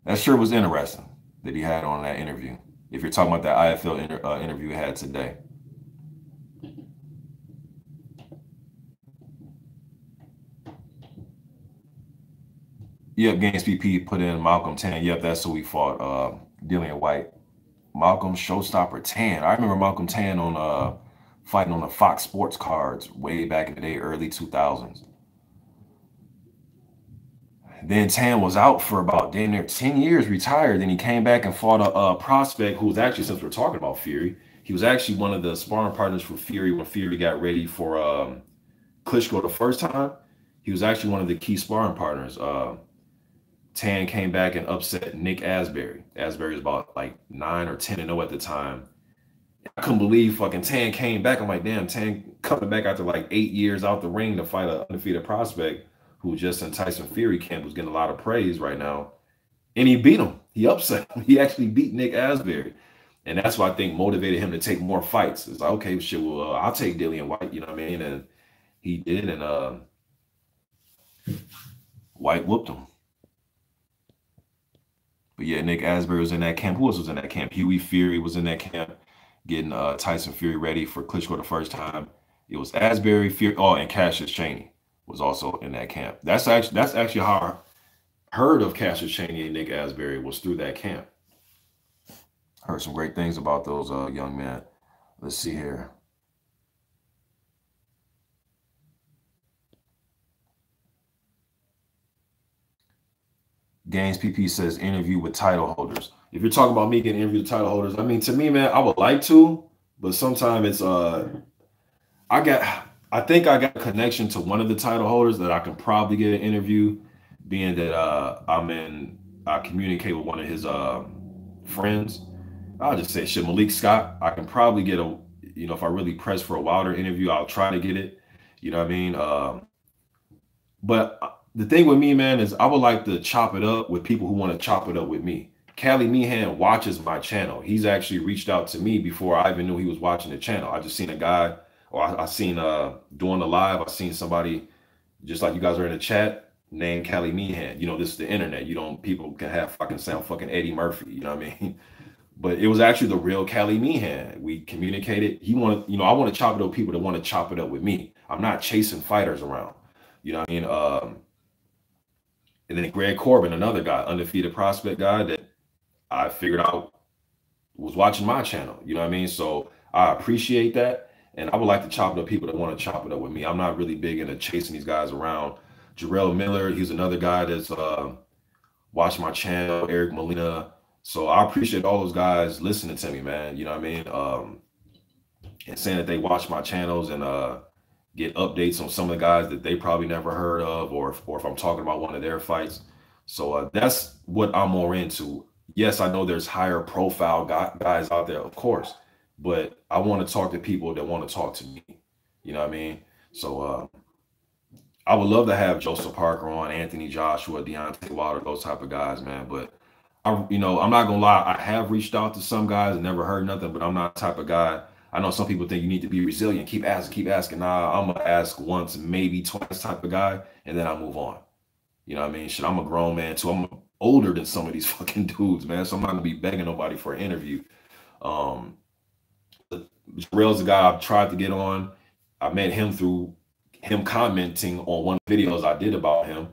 that shirt was interesting that he had on that interview. If you're talking about that IFL interview he had today. Yep, Games PP put in Malcolm Tan. Yep, that's who we fought. Dillian White. Malcolm Showstopper Tan. I remember Malcolm Tan on fighting on the Fox Sports cards way back in the day, early 2000s. Then Tan was out for about damn near 10 years, retired. Then he came back and fought a prospect who was actually, since we're talking about Fury, he was actually one of the sparring partners for Fury when Fury got ready for Klitschko the first time. He was actually one of the key sparring partners. Tan came back and upset Nick Asbury. Asbury was about like 9 or 10-0 at the time. I couldn't believe fucking Tan came back. I'm like, damn, Tan coming back after like 8 years out the ring to fight an undefeated prospect who just in Tyson Fury camp was getting a lot of praise right now. And he beat him. He upset him. He actually beat Nick Asbury. And that's what I think motivated him to take more fights. It's like, okay, shit, well, I'll take Dillian White, you know what I mean? And he did, and White whooped him. But yeah, Nick Asbury was in that camp. Who else was in that camp? Huey Fury was in that camp, getting Tyson Fury ready for Klitschko the first time. It was Asbury, Fury, and Cassius Chaney was also in that camp. That's actually how I heard of Cassius Chaney and Nick Asbury, was through that camp. Heard some great things about those young men. Let's see here. Games PP says interview with title holders. If you're talking about me getting interviewed with title holders, I mean, to me, man, I would like to, but sometimes it's I think I got a connection to one of the title holders that I can probably get an interview, being that I communicate with one of his friends. I'll just say shit, Malik Scott. I can probably get a, if I really press for a Wilder interview, I'll try to get it. You know what I mean? But the thing with me, man, is I would like to chop it up with people who want to chop it up with me. Cali Meehan watches my channel. He's actually reached out to me before I even knew he was watching the channel. I just seen a guy, or I seen doing the live, I seen somebody, just like you guys are in the chat, named Cali Meehan. This is the internet. People can have sound fucking Eddie Murphy, you know what I mean? But it was actually the real Cali Meehan. We communicated. He wanted, I want to chop it up with people that want to chop it up with me. I'm not chasing fighters around. You know what I mean? And then Greg Corbin, another guy, undefeated prospect guy that I figured out was watching my channel. You know what I mean? So I appreciate that. And I would like to chop it up people that want to chop it up with me. I'm not really big into chasing these guys around. Jarrell Miller, he's another guy that's watching my channel. Eric Molina. So I appreciate all those guys listening to me, man. You know what I mean? And saying that they watch my channels and get updates on some of the guys that they probably never heard of, or if I'm talking about one of their fights. So that's what I'm more into. Yes, I know there's higher profile guys out there, of course, but I want to talk to people that want to talk to me. You know what I mean? So I would love to have Joseph Parker on, Anthony Joshua, Deontay Wilder, those type of guys, man. But I'm not gonna lie, I have reached out to some guys and never heard nothing, but I'm not the type of guy. I know some people think you need to be resilient, keep asking. Nah, I'm gonna ask once, maybe twice type of guy, and then I move on. You know what I mean? Shit, I'm a grown man too. I'm older than some of these fucking dudes, man. So I'm not gonna be begging nobody for an interview. Jarrell's the guy I've tried to get on. I met him through him commenting on one of the videos I did about him.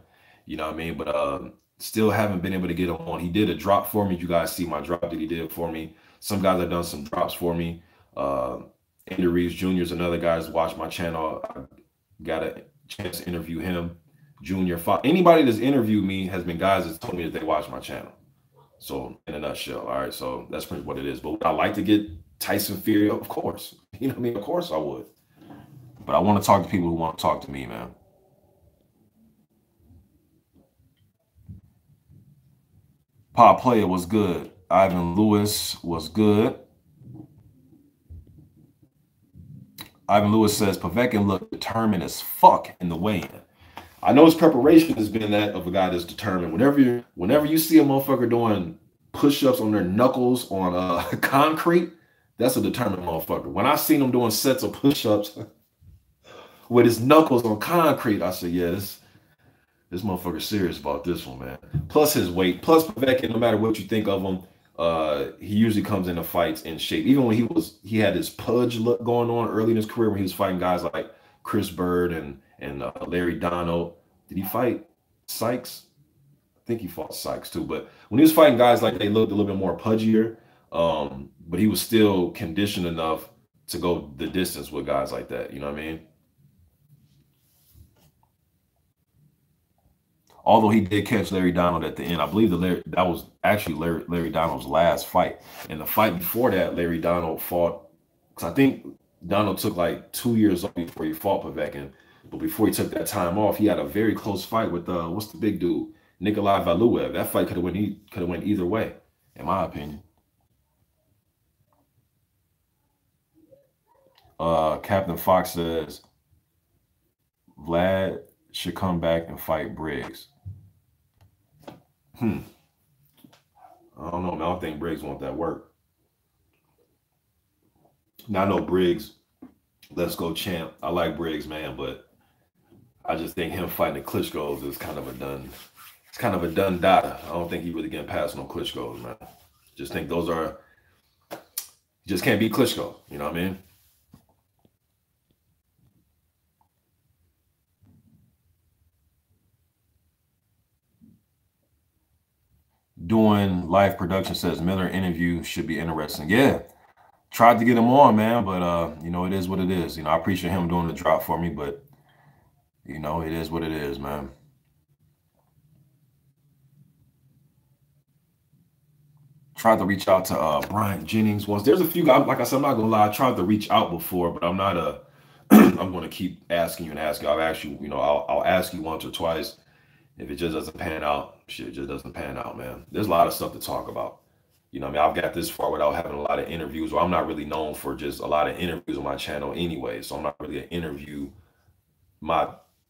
You know what I mean? But Still haven't been able to get him on. He did a drop for me. You guys see my drop that he did for me. Some guys have done some drops for me. Andy Reeves Jr. is another guy that's watched my channel. I got a chance to interview him. Junior, anybody that's interviewed me has been guys that's told me that they watch my channel. So in a nutshell, all right. So that's pretty what it is. But would I like to get Tyson Fury? Of course. You know what I mean? Of course I would. But I want to talk to people who want to talk to me, man. Pop Player was good. Ivan Lewis was good. Ivan Lewis says Povetkin looked determined as fuck in the weigh-in. I know his preparation has been that of a guy that's determined. Whenever you see a motherfucker doing push-ups on their knuckles on concrete, that's a determined motherfucker. When I seen him doing sets of push-ups with his knuckles on concrete, I said, yeah, this motherfucker's serious about this one, man. Plus his weight, plus Povetkin, no matter what you think of him, he usually comes into fights in shape. Even when he had his pudge look going on early in his career when he was fighting guys like Chris Bird and Larry Dono. Did he fight Sykes? I think he fought Sykes too. But when he was fighting guys like they looked a little bit more pudgier, but he was still conditioned enough to go the distance with guys like that. You know what I mean? Although he did catch Larry Donald at the end. I believe that was actually Larry Donald's last fight. And the fight before that, Larry Donald fought, because I think Donald took like 2 years off before he fought Povetkin. But before he took that time off, he had a very close fight with, what's the big dude? Nikolai Valuev. That fight could have went either way, in my opinion. Captain Fox says, Vlad should come back and fight Briggs. I don't know, man. I don't think Briggs want that work. Now I know Briggs, let's go champ. I like Briggs, man, but I just think him fighting the Klitschko's is kind of a done data. I don't think he really getting past no Klitschko's, man. Just think those are, you just can't beat Klitschko. You know what I mean? Doing live production says Miller interview should be interesting. Yeah, tried to get him on, man, but you know, it is what it is. You know, I appreciate him doing the drop for me, but you know, it is what it is, man. Tried to reach out to Brian Jennings once. There's a few guys, like I said, I'm not gonna lie, I tried to reach out before, but I'm not a I'm gonna keep asking you and asking. I'll ask you, you know, I'll ask you once or twice. If it just doesn't pan out, shit just doesn't pan out, man. There's a lot of stuff to talk about. You know what I mean? I've got this far without having a lot of interviews, or I'm not really known for just a lot of interviews on my channel anyway. So I'm not really an interview. My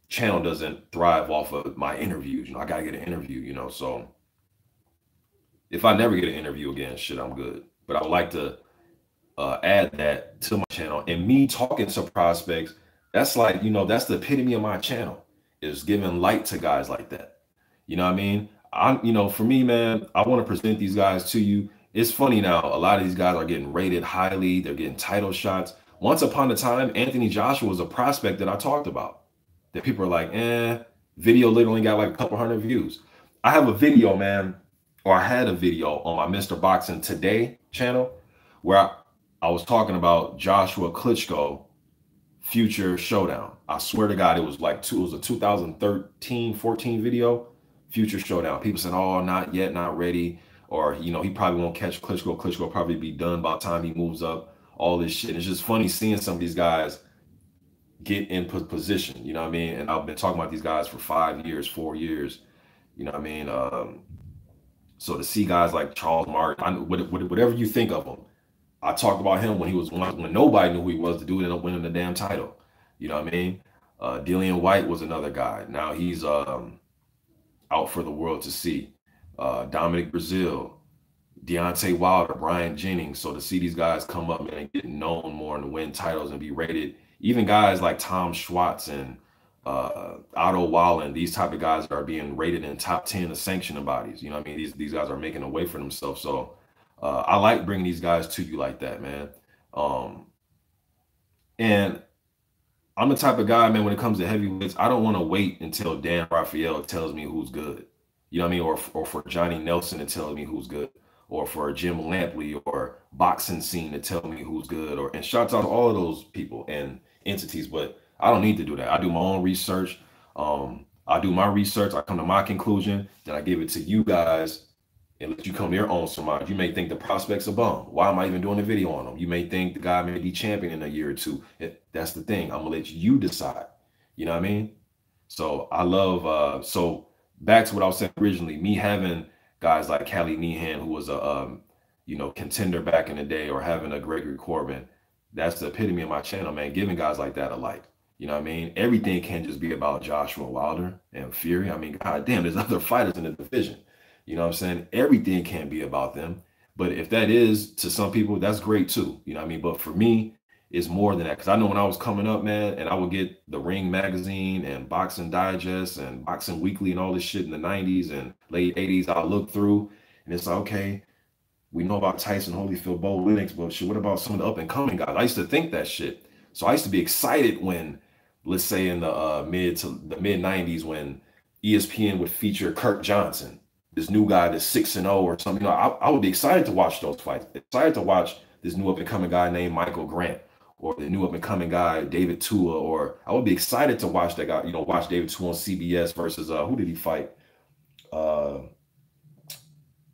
channel doesn't thrive off of my interviews. You know, I gotta get an interview, you know. So if I never get an interview again, shit, I'm good. But I would like to add that to my channel. And me talking to prospects, that's like, you know, that's the epitome of my channel, is giving light to guys like that. You know what I mean? You know, for me, man, I want to present these guys to you. It's funny now, a lot of these guys are getting rated highly. They're getting title shots. Once upon a time, Anthony Joshua was a prospect that I talked about. That people are like, video literally got like a couple hundred views. I have a video, man, or I had a video on my Mr. Boxing Today channel where I was talking about Joshua Klitschko future showdown. I swear to God, it was a 2013-14 video, future showdown. People said, oh, not yet, not ready. Or, you know, he probably won't catch Klitschko. Klitschko will probably be done by the time he moves up, all this shit. It's just funny seeing some of these guys get in position, you know what I mean? And I've been talking about these guys for 5 years, 4 years, you know what I mean? So to see guys like Charles Martin, whatever you think of him, I talked about him when nobody knew who he was. The dude ended up winning the damn title. You know what I mean? Dillian White was another guy. Now he's out for the world to see. Dominic Brazil, Deontay Wilder, Brian Jennings. So to see these guys come up and get known more and win titles and be rated, even guys like Tom Schwartz and Otto Wallen, these type of guys are being rated in top 10 of sanctioning bodies. You know what I mean? These guys are making a way for themselves. So I like bringing these guys to you like that, man. And I'm the type of guy, man, when it comes to heavyweights, I don't want to wait until Dan Rafael tells me who's good. You know what I mean? Or for Johnny Nelson to tell me who's good, or for Jim Lampley or Boxing Scene to tell me who's good, or and shouts out to all of those people and entities. But I don't need to do that. I do my own research. I do my research. I come to my conclusion. Then I give it to you guys and let you come to your own surmise. You may think the prospects are bum. Why am I even doing a video on them? You may think the guy may be champion in a year or two. That's the thing. I'm gonna let you decide. You know what I mean? So I love so back to what I was saying originally, me having guys like Callie Meehan, who was a contender back in the day, or having a Gregory Corbin, that's the epitome of my channel, man. Giving guys like that a like. You know what I mean? Everything can't just be about Joshua Wilder and Fury. I mean, god damn, there's other fighters in the division. You know what I'm saying? Everything can't be about them. But if that is to some people, that's great too. You know what I mean? But for me, it's more than that. Because I know when I was coming up, man, and I would get the Ring magazine and Boxing Digest and Boxing Weekly and all this shit in the 90s and late 80s, I'll look through and it's like, okay, we know about Tyson Holyfield, Bo Lennox, but shit, what about some of the up and coming guys? I used to think that shit. So I used to be excited when, let's say in the mid 90s, when ESPN would feature Kirk Johnson, this new guy that's 6-0 or something. You know, I would be excited to watch those fights. Excited to watch this new up and coming guy named Michael Grant, or the new up and coming guy David Tua, or I would be excited to watch that guy. You know, watch David Tua on CBS versus who did he fight?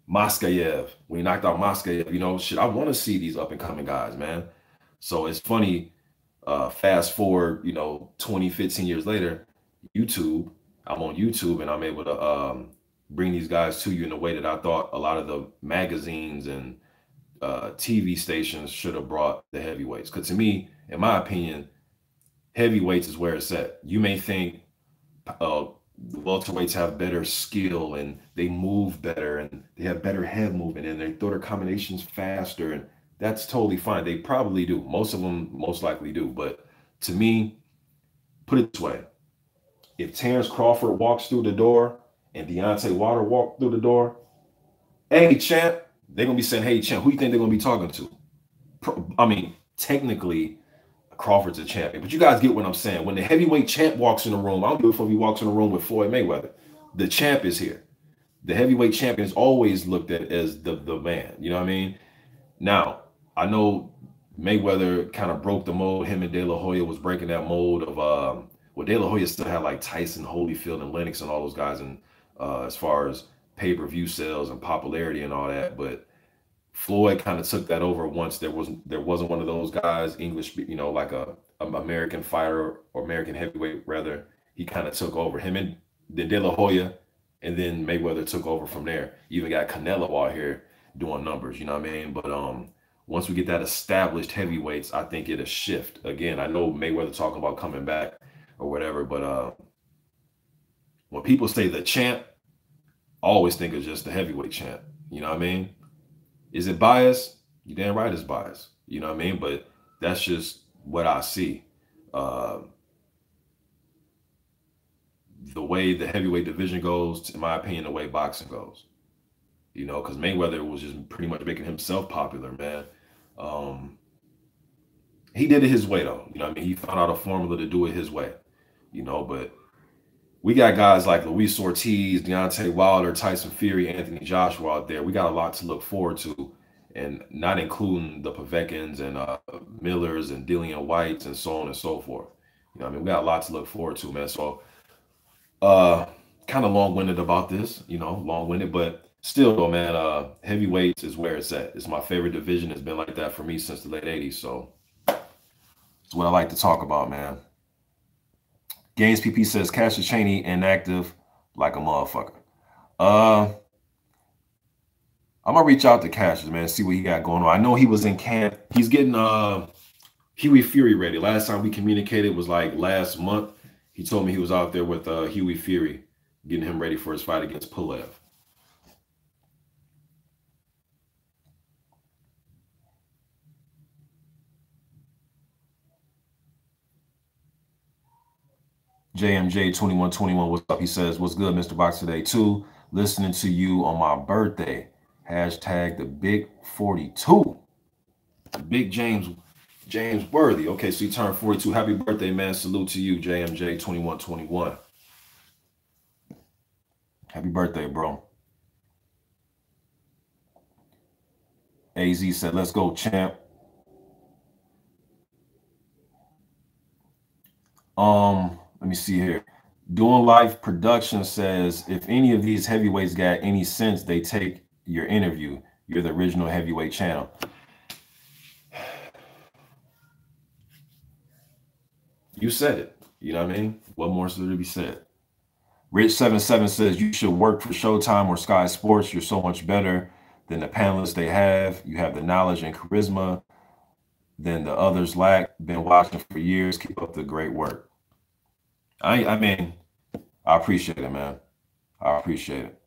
Moskayev, when he knocked out Moskayev. You know, shit, I want to see these up and coming guys, man. So it's funny. Fast forward, 20, 15 years later, YouTube. I'm on YouTube and I'm able to bring these guys to you in a way that I thought a lot of the magazines and TV stations should have brought the heavyweights. Because to me, in my opinion, heavyweights is where it's at. You may think the welterweights have better skill and they move better and they have better head movement and they throw their combinations faster, and that's totally fine. They probably do. Most of them most likely do. But to me, put it this way. If Terrence Crawford walks through the door and Deontay Wilder walked through the door, hey, champ, they're going to be saying, hey, champ, who do you think they're going to be talking to? I mean, technically, Crawford's a champion. But you guys get what I'm saying. When the heavyweight champ walks in the room, I don't give a fuck if he walks in the room with Floyd Mayweather. The champ is here. The heavyweight champion is always looked at as the man. You know what I mean? Now, I know Mayweather kind of broke the mold. Him and De La Hoya was breaking that mold of, well, De La Hoya still had like Tyson, Holyfield, and Lennox and all those guys, and as far as pay-per-view sales and popularity and all that. But Floyd kind of took that over once there wasn't one of those guys, English, like a American fighter or American heavyweight rather. He kind of took over. Him and then De La Hoya, and then Mayweather took over from there. You even got Canelo out here doing numbers, you know what I mean? But once we get that established heavyweights, I think it'll shift. Again, I know Mayweather talking about coming back or whatever, but when people say the champ, I always think of just the heavyweight champ. You know what I mean? Is it biased? You damn right it's biased. You know what I mean? But that's just what I see. The way the heavyweight division goes, in my opinion, the way boxing goes. You know, because Mayweather was just pretty much making himself popular, man. He did it his way, though. You know what I mean? He found out a formula to do it his way. You know, but we got guys like Luis Ortiz, Deontay Wilder, Tyson Fury, Anthony Joshua out there. We got a lot to look forward to, and not including the Povetkins and Millers and Dillian Whites and so on and so forth. You know what I mean? We got a lot to look forward to, man. So kind of long-winded about this, long-winded, but still though, man, heavyweights is where it's at. It's my favorite division. It's been like that for me since the late 80s. So it's what I like to talk about, man. Gaines PP says Cassius Chaney inactive like a motherfucker. I'm gonna reach out to Cassius, man, see what he got going on. I know he was in camp. He's getting Huey Fury ready. Last time we communicated was like last month. He told me he was out there with Huey Fury, getting him ready for his fight against Pulev. JMJ 2121, what's up? He says, what's good, Mr. Box Today? Too listening to you on my birthday. Hashtag the big 42. Big James Worthy. Okay, so you turned 42. Happy birthday, man. Salute to you, JMJ 2121. Happy birthday, bro. AZ said, let's go, champ. Let me see here. Doing Life Production says, if any of these heavyweights got any sense, they take your interview. You're the original heavyweight channel. You said it. You know what I mean? What more is there to be said? Rich77 says, you should work for Showtime or Sky Sports. You're so much better than the panelists they have. You have the knowledge and charisma than the others lack. Been watching for years. Keep up the great work. I mean, I appreciate it, man. I appreciate it.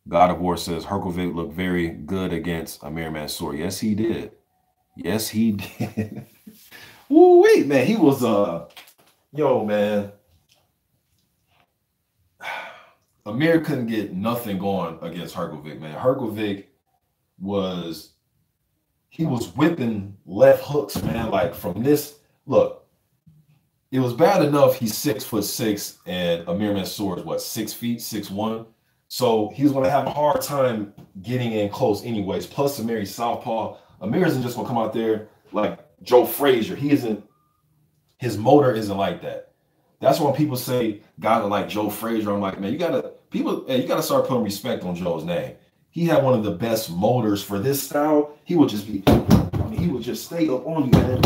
God of War says, Herkovic looked very good against Amir Mansour. Yes, he did. Yes, he did. Woo, wait, man. He was, yo, man. Amir couldn't get nothing going against Herkovic, man. Herkovic he was whipping left hooks, man. Like from this, look, it was bad enough he's 6'6" and Amir Mansour is what, 6 feet, 6'1". So he's gonna have a hard time getting in close anyways. Plus Amir's southpaw. Amir isn't just gonna come out there like Joe Frazier. His motor isn't like that. That's why people say guys like Joe Frazier. I'm like, man, you gotta start putting respect on Joe's name. He had one of the best motors for this style. He would just stay up on you, man.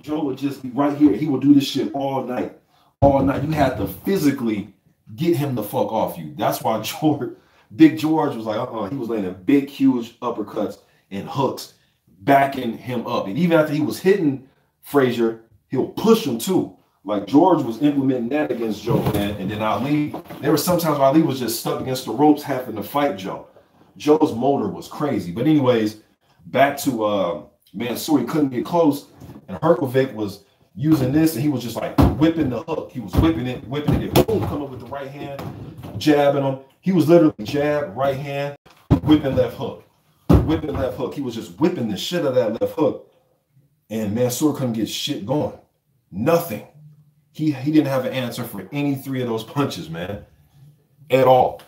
Joe would just be right here. He would do this shit all night. All night. You had to physically get him the fuck off you. That's why Big George was like, he was landing big, huge uppercuts and hooks, backing him up. And even after he was hitting Frazier, he'll push him too. Like George was implementing that against Joe, man. And then Ali, there were sometimes Ali was just stuck against the ropes having to fight Joe. Joe's motor was crazy. But anyways, back to Mansour, he couldn't get close. And Herkovic was using this, and he was just like whipping the hook. He was whipping it, and boom, come up with the right hand, jabbing him. He was literally jab, right hand, whipping left hook. Whipping left hook. He was just whipping the shit out of that left hook. And Mansour couldn't get shit going. Nothing. He didn't have an answer for any three of those punches, man. At all.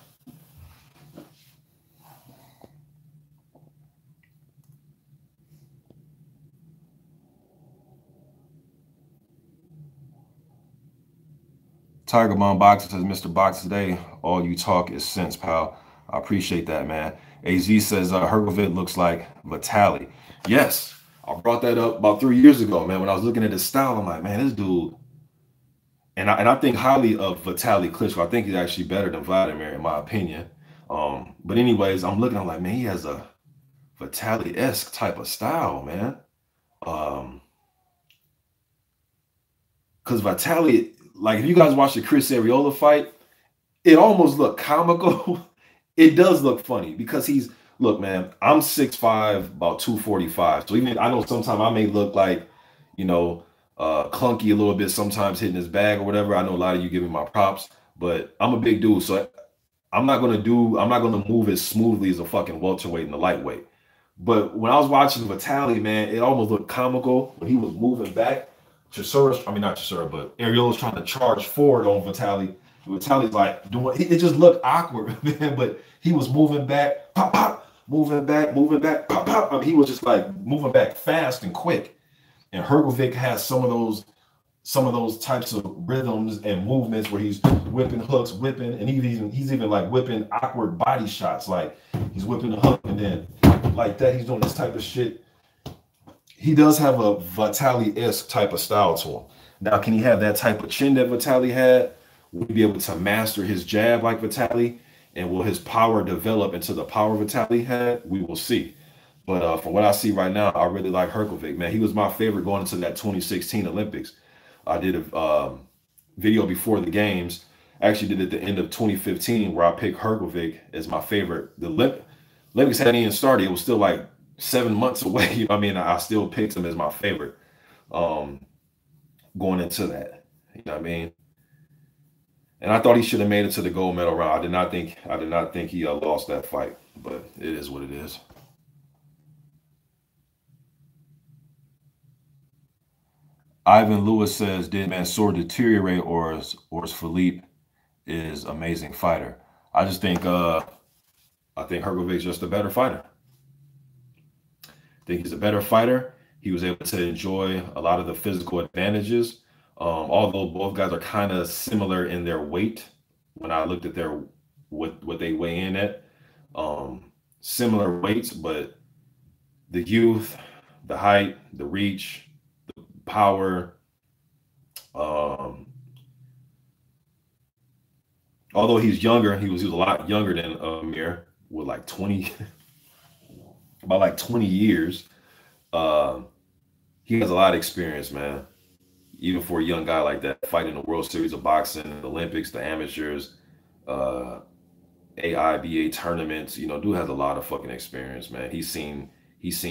Tiger Mom Boxer says, Mr. Box today, all you talk is sense, pal. I appreciate that, man. AZ says, Herkovic looks like Vitali. Yes, I brought that up about 3 years ago, man. When I was looking at his style, I'm like, man, this dude. And I think highly of Vitali Klitschko. I think he's actually better than Vladimir, in my opinion. But anyways, I'm like, man, he has a Vitali-esque type of style, man. Because Vitali, like, if you guys watch the Chris Arreola fight, it almost looked comical. It does look funny because look, man, I'm 6'5", about 245. So even I know sometimes I may look like, clunky a little bit, sometimes hitting his bag or whatever. I know a lot of you give me my props, but I'm a big dude, so I'm not gonna move as smoothly as a fucking welterweight and the lightweight. But when I was watching Vitali, man, it almost looked comical when he was moving back. Not Chisora, but Arreola's trying to charge forward on Vitali. Vitali's like doing it just looked awkward, man. But he was moving back, pop, pop, moving back, pop, pop. He was just like moving back fast and quick. And Herkovic has some of those types of rhythms and movements where he's whipping hooks, and he's even like whipping awkward body shots. Like he's whipping the hook and then like that. He's doing this type of shit. He does have a Vitali-esque type of style to him. Now, can he have that type of chin that Vitali had? Will he be able to master his jab like Vitali? And will his power develop into the power Vitali had? We will see. But from what I see right now, I really like Herkovic, man. He was my favorite going into that 2016 Olympics. I did a video before the games. I actually did it at the end of 2015 where I picked Herkovic as my favorite. The Olympics hadn't even started. It was still like 7 months away. You know what I mean? I still picked him as my favorite going into that. You know what I mean? And I thought he should have made it to the gold medal round. I did not think he lost that fight, but it is what it is. Ivan Lewis says, did Mansour deteriorate or is Philippe is amazing fighter. I just think I think Hrgovic's just a better fighter. I think he's a better fighter. He was able to enjoy a lot of the physical advantages. Although both guys are kind of similar in their weight, when I looked at their what they weigh in at, um, similar weights, but the youth, the height, the reach, power. Um, Although he's younger, he was a lot younger than Amir with like 20, about like 20 years. Uh, he has a lot of experience, man. Even for a young guy like that, fighting the World Series of Boxing, the Olympics, the amateurs, uh, AIBA tournaments. Dude has a lot of fucking experience, man. He's seen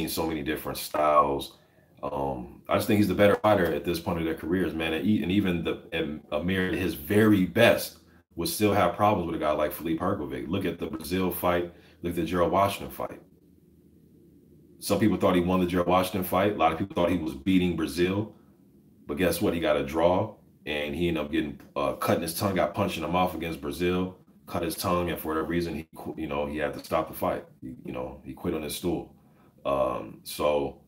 so many different styles. I just think he's the better fighter at this point of their careers, man. And even Amir at his very best would still have problems with a guy like Felipe Hrgovic. Look at the Brazil fight. Look at the Gerald Washington fight. Some people thought he won the Gerald Washington fight. A lot of people thought he was beating Brazil. But guess what? He got a draw, and he ended up getting cutting his tongue, got punched in the mouth against Brazil, cut his tongue, and for whatever reason, he had to stop the fight. He quit on his stool. So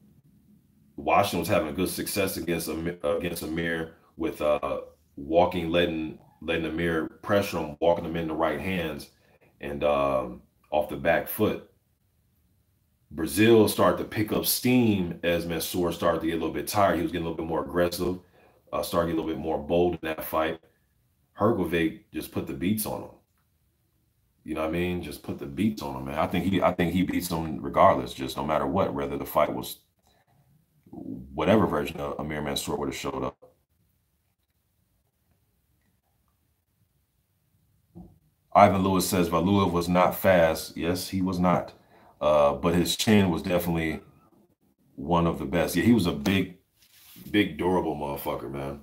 Washington was having good success against Amir with letting Amir pressure him, walking him in the right hands, and off the back foot. Brazil started to pick up steam as Mansour started to get a little bit tired. He was getting a little bit more aggressive, started getting a little bit more bold in that fight. Hrgovic just put the beats on him. You know what I mean? Just put the beats on him, man. I think he beats him regardless, just no matter what, whether the fight was whatever version of Amir Mansour would have showed up. Ivan Lewis says Valuev was not fast. Yes, he was not. But his chin was definitely one of the best. Yeah, he was a big, big, durable motherfucker, man.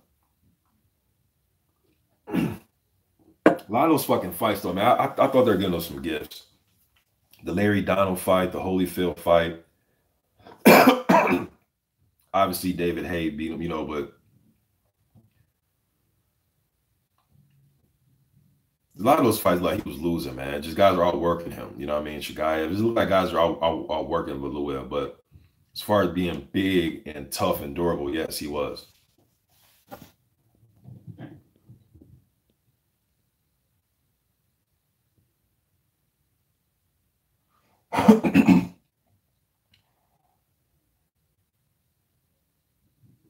A lot of those fucking fights, though, man. I thought they were giving us some gifts. The Larry Donald fight, the Holyfield fight. Obviously, David Haye beat him, but a lot of those fights, like he was losing, man. Just guys are outworking him. You know what I mean? Shagayev. It looked like guys are outworking Valuev, but as far as being big and tough and durable, yes, he was.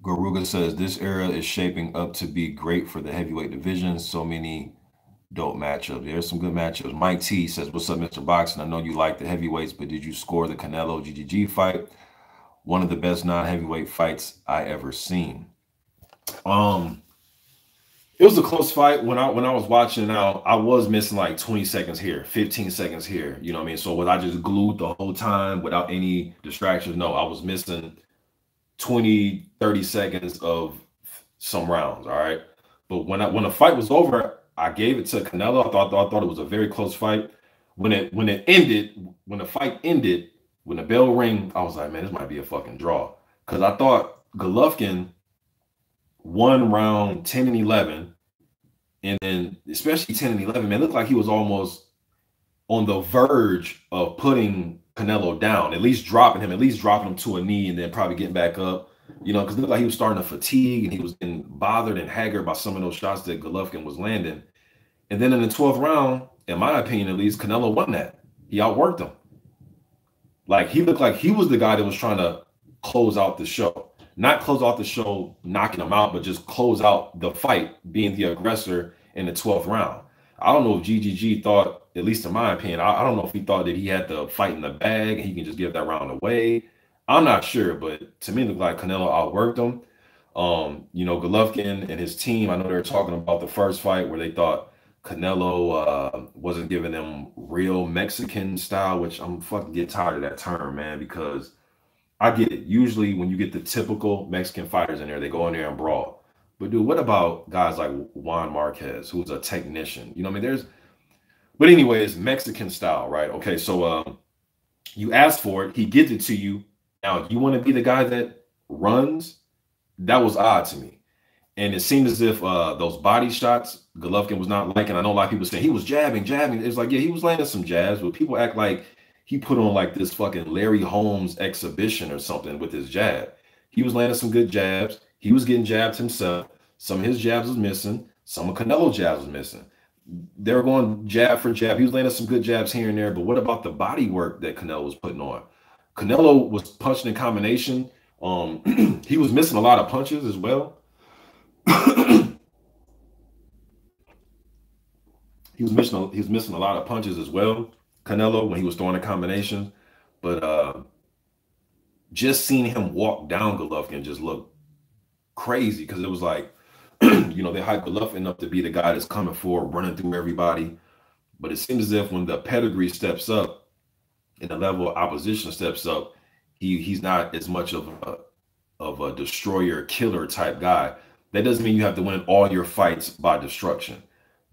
Garuga says this era is shaping up to be great for the heavyweight division. So many dope matchups. There's some good matchups. Mike T says, "What's up, Mr. Boxing? I know you like the heavyweights, but did you score the Canelo GGG fight? One of the best non-heavyweight fights I ever seen." It was a close fight. When I was watching it out, I was missing like 20 seconds here, 15 seconds here. You know what I mean? So was I just glued the whole time without any distractions? No, I was missing 20, 30 seconds of some rounds. All right. But when the fight was over, I gave it to Canelo. I thought it was a very close fight. When it ended, when the fight ended, when the bell rang, I was like, man, this might be a fucking draw. Because I thought Golovkin won round 10 and 11. And then especially 10 and 11, man, it looked like he was almost on the verge of putting Canelo down, at least dropping him to a knee and then probably getting back up, because it looked like he was starting to fatigue and he was getting bothered and haggard by some of those shots that Golovkin was landing. And then in the 12th round, in my opinion at least, Canelo won that. He outworked him. Like, he looked like he was the guy that was trying to close out the show. Not close out the show knocking him out, but just close out the fight, being the aggressor in the 12th round. I don't know if GGG thought, at least in my opinion, I don't know if he thought that he had the fight in the bag and he can just give that round away. I'm not sure, but to me, it looked like Canelo outworked him. Golovkin and his team, I know they were talking about the first fight where they thought Canelo wasn't giving them real Mexican style, which I'm fucking get tired of that term, man, because I get it. Usually when you get the typical Mexican fighters in there, they go in there and brawl. But dude, what about guys like Juan Marquez, who's a technician? You know what I mean? But anyways, Mexican style, right? Okay, so you ask for it, he gives it to you. Now, you want to be the guy that runs? That was odd to me. And it seemed as if those body shots Golovkin was not liking. I know a lot of people saying he was jabbing. It's like, yeah, he was landing some jabs, but people act like he put on like this fucking Larry Holmes exhibition or something with his jab. He was landing some good jabs. He was getting jabbed himself. Some of his jabs was missing. Some of Canelo's jabs was missing. They were going jab for jab. He was landing some good jabs here and there, but what about the body work that Canelo was putting on? Canelo was punching in combination. He was missing a lot of punches as well. He was missing a lot of punches as well, Canelo, when he was throwing the combinations. But just seeing him walk down Golovkin just looked crazy because it was like, you know, they hyped Golovkin up to be the guy that's coming forward, running through everybody. But it seems as if when the pedigree steps up and the level of opposition steps up, he's not as much of a destroyer, killer type guy. That doesn't mean you have to win all your fights by destruction.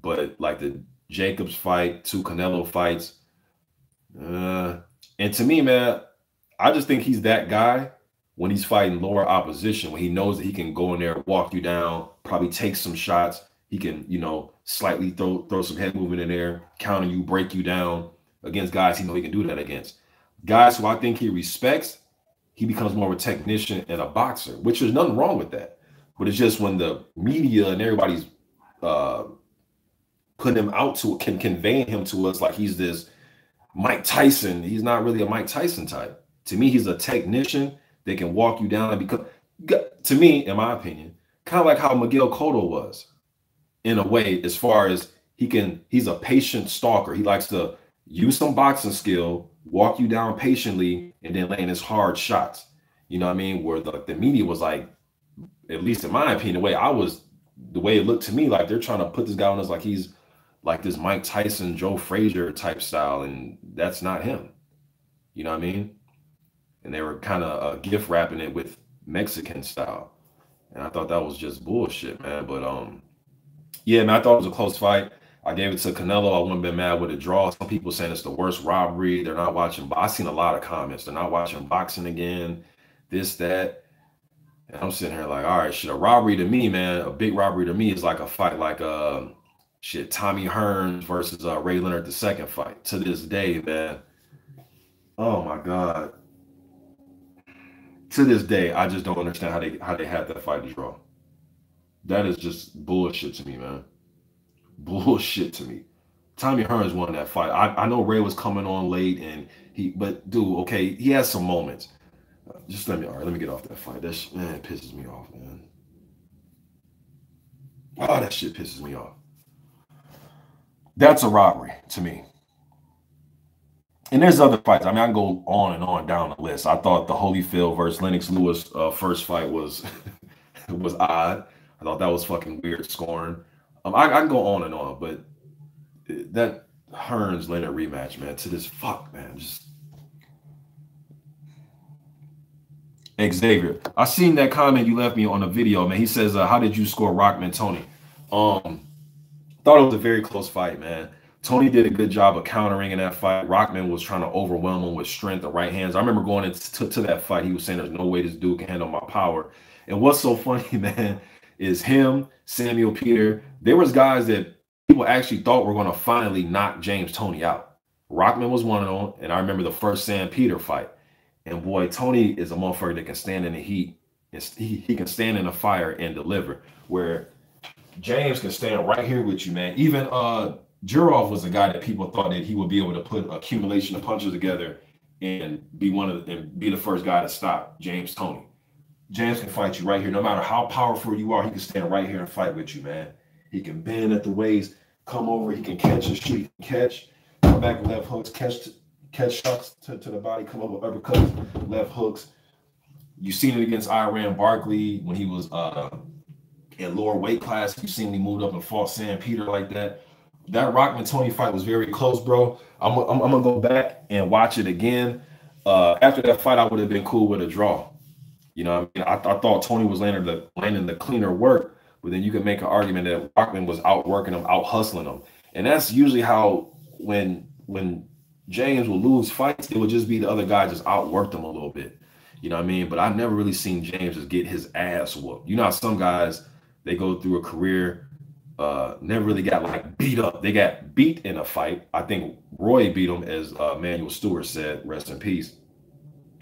But like the Jacobs fight, 2 Canelo fights, and to me, man, I just think he's that guy when he's fighting lower opposition, when he knows that he can go in there, walk you down, probably take some shots. He can, you know, slightly throw some head movement in there, counter you, break you down against guys he know he can do that against. Guys who I think he respects, he becomes more of a technician and a boxer, which there's nothing wrong with that. But it's just when the media and everybody's putting him out to conveying him to us like he's this Mike Tyson. He's not really a Mike Tyson type. To me, he's a technician that can walk you down and become, to me, in my opinion, kind of like how Miguel Cotto was in a way, as far as he's a patient stalker. He likes to use some boxing skill, walk you down patiently, and then land his hard shots. You know what I mean? Where the media was like, at least in my opinion, the way it looked to me, like they're trying to put this guy on us like he's like this Mike Tyson, Joe Frazier type style, and that's not him. You know what I mean? And they were kind of gift wrapping it with Mexican style, and I thought that was just bullshit, man. But yeah, man, I thought it was a close fight. I gave it to Canelo. I wouldn't have been mad with a draw. Some people saying it's the worst robbery. They're not watching, but I've seen a lot of comments. They're not watching boxing again, this, that. And I'm sitting here like, all right, shit, a robbery to me, man, a big robbery to me is like a fight like shit, Tommy Hearns versus Ray Leonard, the second fight. To this day, man. Oh my God. To this day, I just don't understand how they had that fight to draw. That is just bullshit to me, man. Bullshit to me. Tommy Hearns won that fight. I know Ray was coming on late, but dude, okay, he has some moments. Just let me get off that fight. That shit, man, it pisses me off, man. Oh, that shit pisses me off. That's a robbery to me. And there's other fights. I mean, I can go on and on down the list. I thought the Holyfield versus Lennox Lewis first fight was was odd. I thought that was fucking weird scoring. I can go on and on, but that Hearns Leonard rematch, man, to this fuck, man, just Xavier. I seen that comment you left me on the video, man. He says, "How did you score Rockman Tony?" Thought it was a very close fight, man. Tony did a good job of countering in that fight. Rockman was trying to overwhelm him with strength and right hands. I remember going into that fight, he was saying, "There's no way this dude can handle my power." And what's so funny, man, is him, Samuel Peter. There was guys that people actually thought were going to finally knock James Toney out. Rockman was one of them, and I remember the first Sam Peter fight. And boy, Tony is a motherfucker that can stand in the heat. He can stand in the fire and deliver. Where James can stand right here with you, man. Even Jurov was a guy that people thought that he would be able to put accumulation of punches together and be the first guy to stop James Toney. James can fight you right here. No matter how powerful you are, he can stand right here and fight with you, man. He can bend at the waist, come over, he can catch and shoot, he can catch, come back with left hooks, catch shots to the body, come over uppercuts, left hooks. You've seen it against Iran Barkley when he was in lower weight class. You've seen him moved up and fought Sam Peter like that. That Rockman Tony fight was very close, bro. I'm gonna go back and watch it again. After that fight, I would have been cool with a draw. You know what I mean? I thought Tony was landing the cleaner work, but then you can make an argument that Rockman was outworking him, out hustling him. And that's usually how when James will lose fights, it would just be the other guy just outworked him a little bit. You know what I mean? But I've never really seen James just get his ass whooped. You know how some guys, They go through a career, never really got like beat up. They got beat in a fight. I think Roy beat him, as Manuel Stewart said, rest in peace.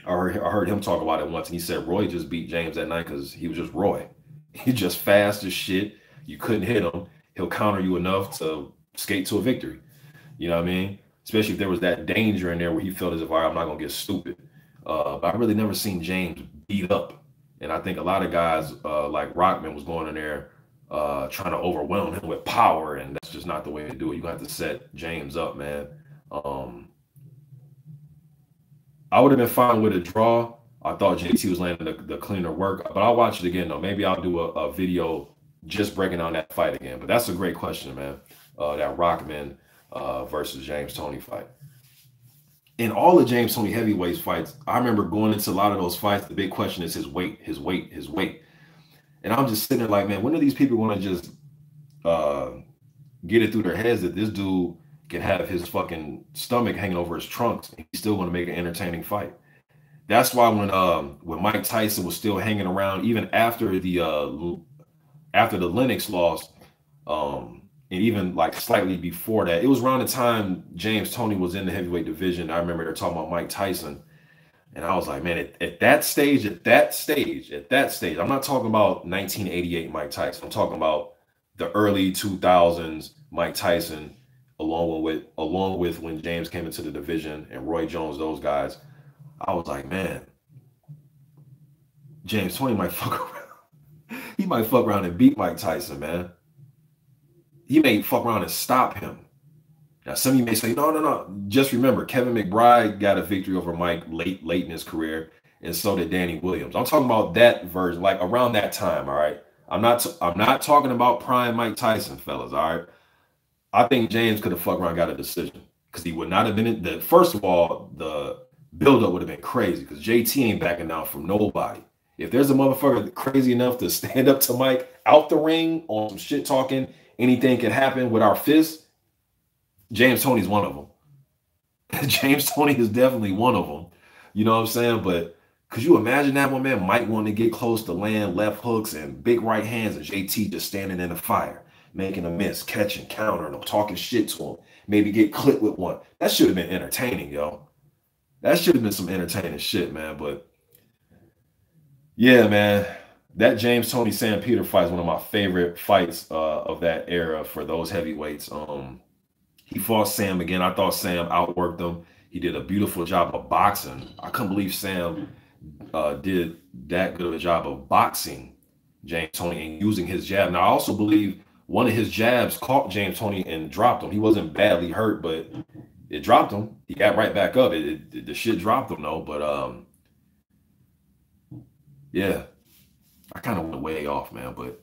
I heard him talk about it once, and he said Roy just beat James that night because he was just Roy. He's just fast as shit. You couldn't hit him. He'll counter you enough to skate to a victory. You know what I mean? Especially if there was that danger in there where he felt as if, all right, I'm not gonna get stupid. But I really never seen James beat up, and I think a lot of guys like Rockman was going in there trying to overwhelm him with power, and that's just not the way to do it. You have to set James up, man. Um, I would have been fine with a draw. I thought JT was landing the cleaner work, but I'll watch it again though. Maybe I'll do a video just breaking down that fight again. But that's a great question, man. That Rockman versus James Toney fight. In all the James Toney heavyweights fights, I remember going into a lot of those fights. The big question is his weight, his weight, his weight. And I'm just sitting there like, man, when are these people going to just get it through their heads that this dude can have his fucking stomach hanging over his trunks and he's still going to make an entertaining fight? That's why when Mike Tyson was still hanging around, even after the Lennox loss, and even like slightly before that, it was around the time James Toney was in the heavyweight division. I remember they're talking about Mike Tyson, and I was like, man, at that stage, I'm not talking about 1988 Mike Tyson. I'm talking about the early 2000s Mike Tyson, along with when James came into the division and Roy Jones, those guys. I was like, man, James Toney might fuck around. He might fuck around and beat Mike Tyson, man. He may fuck around and stop him. Now, some of you may say, no. Just remember, Kevin McBride got a victory over Mike late in his career, and so did Danny Williams. I'm talking about that version, like around that time, all right? I'm not talking about prime Mike Tyson, fellas, all right? I think James could have fucked around and got a decision because he would not have been in the, first of all, the buildup would have been crazy because JT ain't backing down from nobody. If there's a motherfucker crazy enough to stand up to Mike out the ring on some shit talking, anything can happen with our fists, James Toney's one of them. James Toney is definitely one of them. You know what I'm saying? But could you imagine that one, man? Mike wanting to get close to land left hooks and big right hands, and JT just standing in the fire, making a miss, catching, countering him, talking shit to him, maybe get clipped with one. That should have been entertaining, yo. That should have been some entertaining shit, man. But yeah, man, that James Toney Sam Peter fight is one of my favorite fights of that era for those heavyweights. He fought Sam again. I thought Sam outworked him. He did a beautiful job of boxing. I couldn't believe Sam did that good of a job of boxing James Toney and using his jab. Now, I also believe one of his jabs caught James Toney and dropped him. He wasn't badly hurt, but it dropped him. He got right back up. The shit dropped him, though. But yeah, I kind of went way off, man. But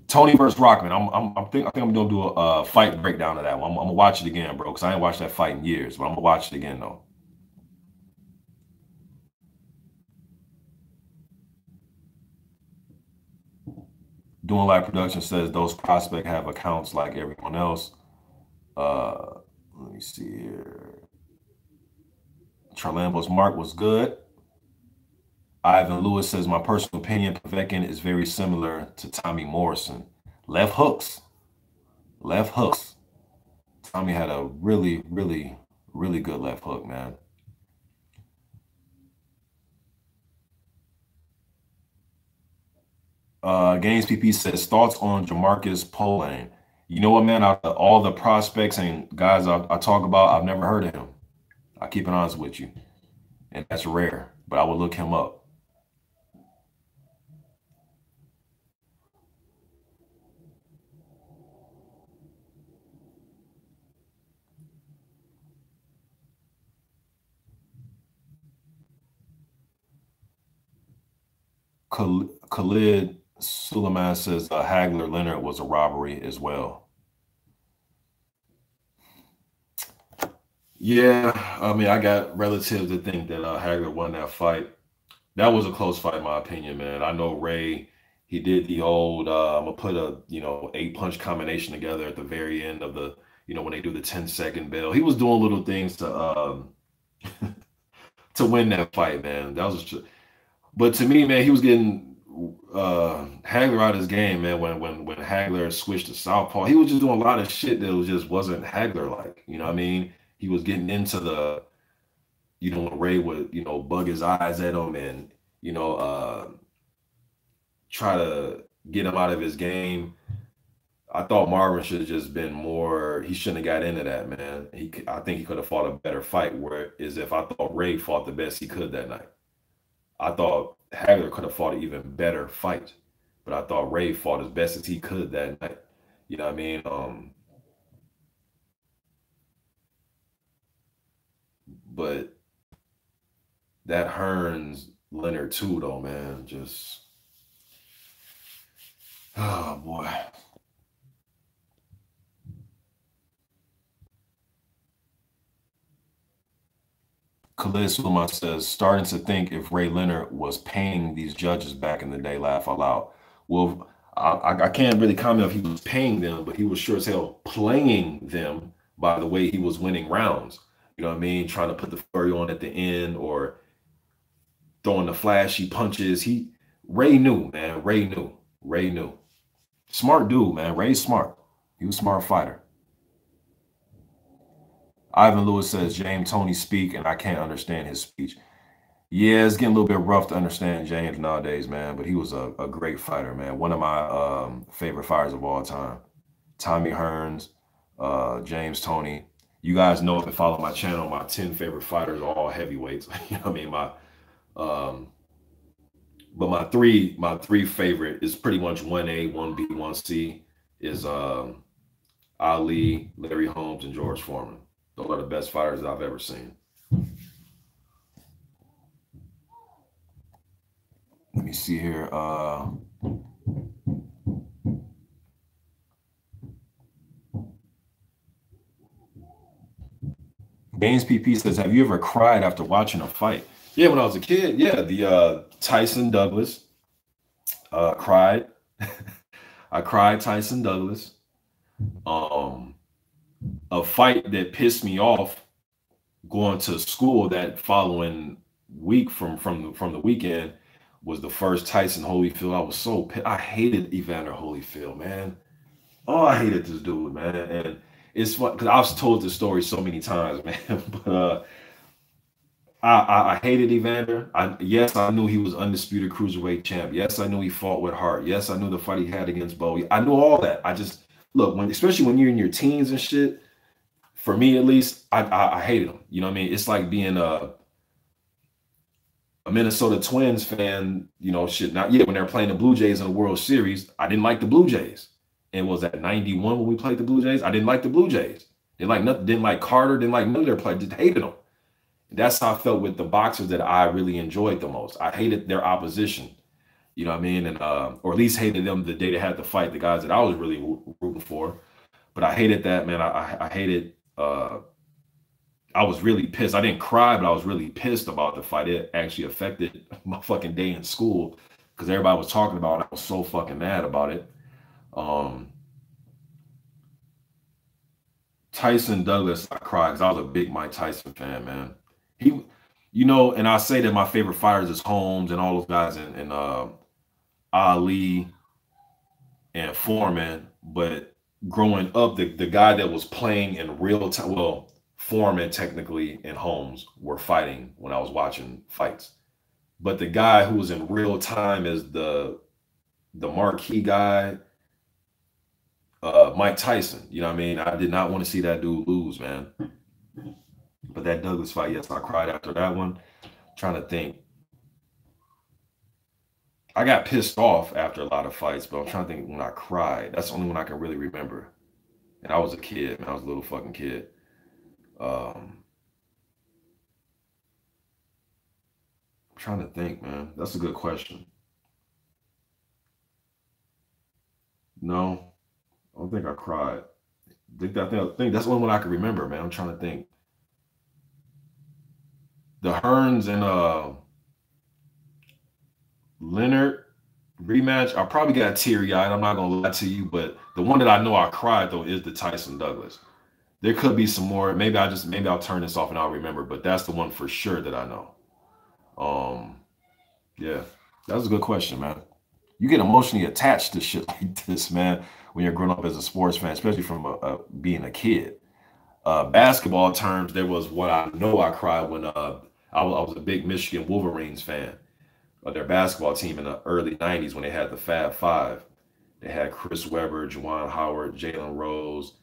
Toney versus Rockman. I think I'm gonna do a fight breakdown of that one. I'm gonna watch it again, bro, because I ain't watched that fight in years. But I'm gonna watch it again though. Doing Live Production says those prospects have accounts like everyone else. Let me see here. Charlambo's mark was good. Ivan Lewis says, my personal opinion, Povetkin is very similar to Tommy Morrison. Left hooks. Left hooks. Tommy had a really, really, really good left hook, man. Games PP says, thoughts on Jamarcus Pollane. You know what, man? Out of all the prospects and guys I talk about, I've never heard of him. I keep it honest with you. And that's rare, but I would look him up. Khalid Suleiman says Hagler Leonard was a robbery as well. Yeah, I mean, I got relatives that think that Hagler won that fight. That was a close fight, in my opinion, man. I know Ray, he did the old, I'm gonna put a 8-punch combination together at the very end of the, when they do the 10-second bell. He was doing little things to to win that fight, man. That was but to me, man, he was getting Hagler out of his game, man. When Hagler switched to southpaw, he was just doing a lot of shit that just wasn't Hagler like. You know what I mean? He was getting into the, when Ray would, bug his eyes at him and, try to get him out of his game. I thought Marvin should have just been more. He shouldn't have got into that, man. I think he could have fought a better fight. Whereas if I thought Ray fought the best he could that night, I thought Hagler could have fought an even better fight. But I thought Ray fought as best as he could that night. You know what I mean? But that Hearns Leonard too, though, man, just, oh boy. Khalid Suleiman says, starting to think if Ray Leonard was paying these judges back in the day, laugh out loud. Well, I can't really comment if he was paying them, but he was sure as hell playing them by the way he was winning rounds. You know what I mean? Trying to put the furry on at the end or throwing the flashy punches. Ray knew, man. Ray knew. Smart dude, man. Ray's smart. He was a smart fighter. Ivan Lewis says, James Toney speak, and I can't understand his speech. Yeah, it's getting a little bit rough to understand James nowadays, man, but he was a great fighter, man. One of my favorite fighters of all time. Tommy Hearns, James Toney. You guys know if you follow my channel, my 10 favorite fighters are all heavyweights. You know what I mean? But my three favorite is pretty much 1A, 1B, 1C is Ali, Larry Holmes, and George Foreman. Those are the best fighters I've ever seen. Let me see here. Gaines PP says, have you ever cried after watching a fight? Yeah, when I was a kid, yeah. The Tyson Douglas. Cried. I cried Tyson Douglas. A fight that pissed me off going to school that following week from the weekend was the first Tyson Holyfield. I was so pissed. I hated Evander Holyfield, man. Oh, I hated this dude, man. And it's fun because I've told this story so many times, man. But I hated Evander. Yes, I knew he was undisputed cruiserweight champ. Yes, I knew he fought with heart. Yes, I knew the fight he had against Bowie. I knew all that. I just look especially when you're in your teens and shit. For me, at least, I hated him. You know what I mean? It's like being a Minnesota Twins fan. You know, shit. Not yet when they're playing the Blue Jays in the World Series. I didn't like the Blue Jays. And was that 91 when we played the Blue Jays? I didn't like the Blue Jays. Didn't like Carter. Didn't like none of their players. Just hated them. That's how I felt with the boxers that I really enjoyed the most. I hated their opposition. You know what I mean? And or at least hated them the day they had to fight the guys that I was really rooting for. But I hated that, man. I hated. I was really pissed. I didn't cry, but I was really pissed about the fight. It actually affected my fucking day in school because everybody was talking about it. I was so fucking mad about it. Tyson Douglas, I cried because I was a big Mike Tyson fan, man. He, and I say that my favorite fighters is Holmes and all those guys and Ali and Foreman, but growing up, the guy that was playing in real time, well, Foreman technically and Holmes were fighting when I was watching fights. But the guy who was in real time is the marquee guy, Mike Tyson. You know what I mean? I did not want to see that dude lose, man. But that Douglas fight, yes, I cried after that one. I'm trying to think. I got pissed off after a lot of fights, but I'm trying to think when I cried. That's the only one I can really remember. And I was a kid, man. I was a little fucking kid. I'm trying to think, man. That's a good question. No, I don't think I cried. I think that's the only one I can remember, man. I'm trying to think. The Hearns and Leonard rematch, I probably got teary-eyed. I'm not gonna lie to you, but the one that I know I cried though is the Tyson Douglas. There could be some more. Maybe I'll turn this off and I'll remember, but that's the one for sure that I know. Yeah, that was a good question, man. you get emotionally attached to shit like this, man, when you're growing up as a sports fan, especially from being a kid. Basketball terms, there was what I know I cried when I was a big Michigan Wolverines fan of their basketball team in the early 90s when they had the Fab Five. They had Chris Webber, Juwan Howard, Jalen Rose,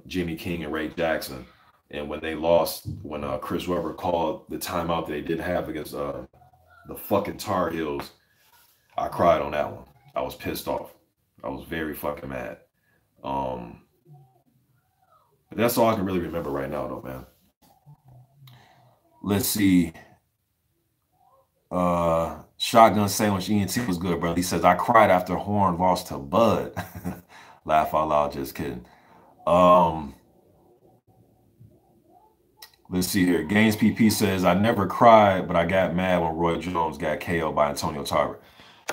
Jimmy King, and Ray Jackson. And when they lost, when Chris Webber called the timeout that they didn't have against the fucking Tar Heels, I cried on that one. I was pissed off. I was very fucking mad. Um, but that's all I can really remember right now, though, man. Let's see. Shotgun Sandwich ENT was good, bro. He says, I cried after Horn lost to Bud. Laugh out loud, just kidding. Um, let's see here. Gaines PP says, I never cried, but I got mad when Roy Jones got KO'd by Antonio Tarver.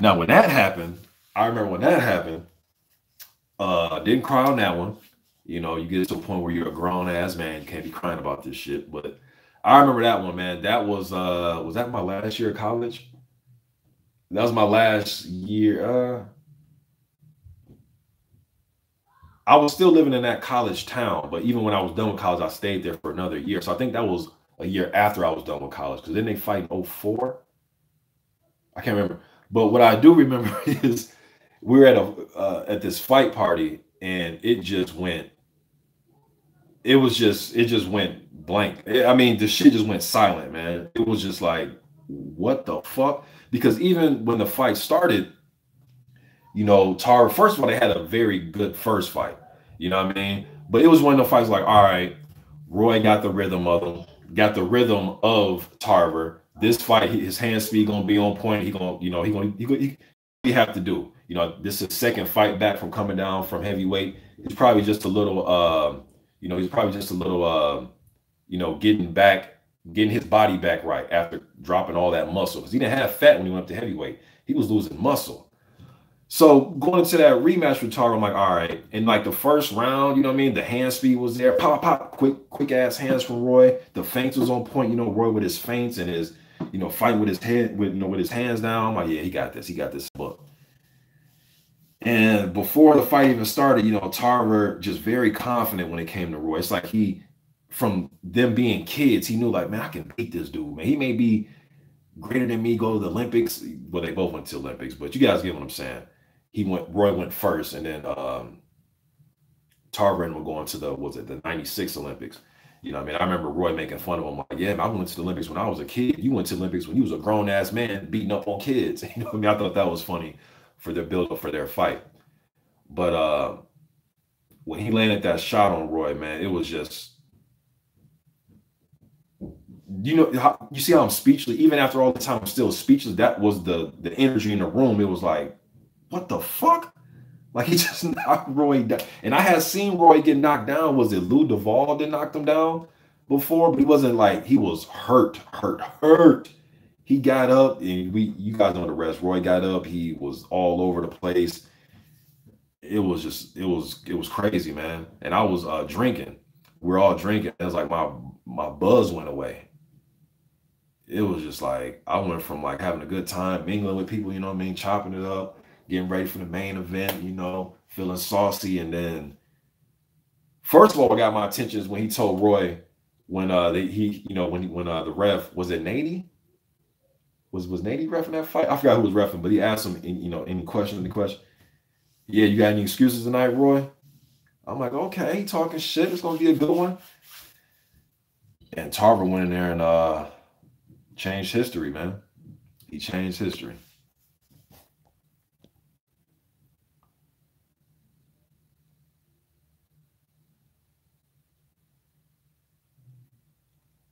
Now, when that happened, I remember when that happened, didn't cry on that one. You know, you get to a point where you're a grown ass man, you can't be crying about this shit. But I remember that one, man. That was that my last year of college? That was my last year. I was still living in that college town, but even when I was done with college, I stayed there for another year. So I think that was a year after I was done with college, because then they fight in 04. I can't remember. But what I do remember is we were at this fight party, and it just went. It just went blank. I mean, the shit just went silent, man. It was just like, what the fuck? Because even when the fight started, you know, Tara, first of all, they had a very good first fight. You know what I mean? But it was one of the fights like, all right, Roy got the rhythm of him, got the rhythm of Tarver. This fight, his hand speed gonna be on point. He gonna, you know, he have to do. You know, this is second fight back from coming down from heavyweight. He's probably just a little, you know, he's probably just a little, you know, getting his body back right after dropping all that muscle, because he didn't have fat when he went up to heavyweight. He was losing muscle. So going into that rematch with Tarver, I'm like, all right. And like the first round, you know what I mean? The hand speed was there. Pop, pop, quick ass hands from Roy. The feints was on point. You know, Roy with his feints and his, you know, fighting with his head, with, you know, with his hands down. I'm like, yeah, he got this. He got this book. And before the fight even started, you know, Tarver just very confident when it came to Roy. It's like he, from them being kids, he knew like, man, I can beat this dude, man. He may be greater than me, go to the Olympics. Well, they both went to the Olympics, but you guys get what I'm saying. Roy went first, and then Tarver were going to the 96 Olympics. You know what I mean? I remember Roy making fun of him, like, yeah, man, I went to the Olympics when I was a kid. You went to the Olympics when you was a grown ass man beating up on kids. You know what I mean? I thought that was funny for their build up for their fight. But when he landed that shot on Roy, man, it was just, you know, you see how I'm speechless. Even after all the time, I'm still speechless. That was the energy in the room. It was like, what the fuck? Like, he just knocked Roy down. And I had seen Roy get knocked down. Was it Lou Duvall that knocked him down before? But he wasn't like, he was hurt. He got up, and you guys know the rest. Roy got up. He was all over the place. It was just, it was crazy, man. And I was drinking. We're all drinking. It was like my buzz went away. It was just like, I went from like having a good time, mingling with people, you know what I mean, chopping it up, getting ready for the main event, you know, feeling saucy. And then, first of all, what got my attention is when he told Roy, when the ref, was it Nady? Was Nady ref in that fight? I forgot who was refing, but he asked him, you know, any question. Yeah, you got any excuses tonight, Roy? I'm like, okay, he talking shit. It's gonna be a good one. And Tarver went in there and changed history, man. He changed history.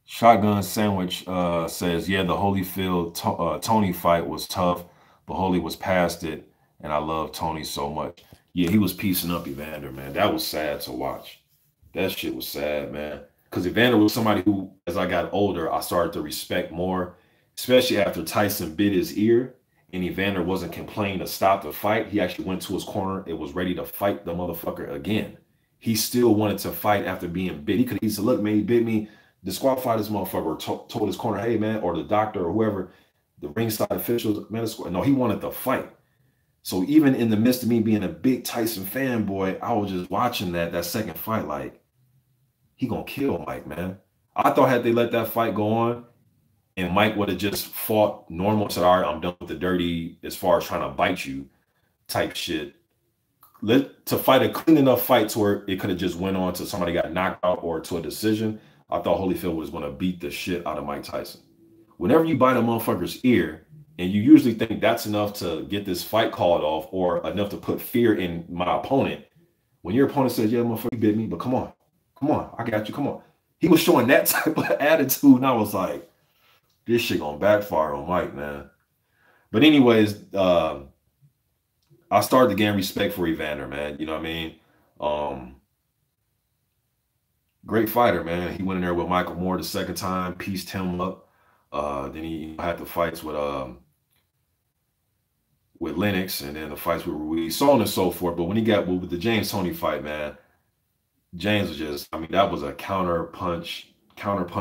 Shotgun Sandwich says, yeah, the Holyfield Tony fight was tough, but Holy was past it, and I love Tony so much. Yeah, he was piecing up Evander, man. That was sad to watch. That shit was sad, man. Because Evander was somebody who, as I got older, I started to respect more, especially after Tyson bit his ear, and Evander wasn't complaining to stop the fight. He actually went to his corner and was ready to fight the motherfucker again. He still wanted to fight after being bit. He could have said, look, man, he bit me. Disqualify this motherfucker, or told his corner, hey, man, or the doctor or whoever, the ringside officials, man, no, he wanted to fight. So even in the midst of me being a big Tyson fanboy, I was just watching that second fight like, he gonna kill Mike, man. I thought had they let that fight go on and Mike would have just fought normal, said, all right, I'm done with the dirty as far as trying to bite you type shit. To fight a clean enough fight to where it could have just went on to somebody got knocked out or to a decision. I thought Holyfield was going to beat the shit out of Mike Tyson. Whenever you bite a motherfucker's ear, and you usually think that's enough to get this fight called off or enough to put fear in my opponent, when your opponent says, yeah, motherfucker, you bit me, but come on, I got you, come on. He was showing that type of attitude, and I was like, this shit gonna backfire on Mike, man. But anyways, I started to gain respect for Evander, man. You know what I mean? Great fighter, man. He went in there with Michael Moore the second time, pieced him up. Then he had the fights with Lennox, and then the fights with Ruiz, so on and so forth. But when he got with the James Toney fight, man, James was just, I mean, that was a counter punch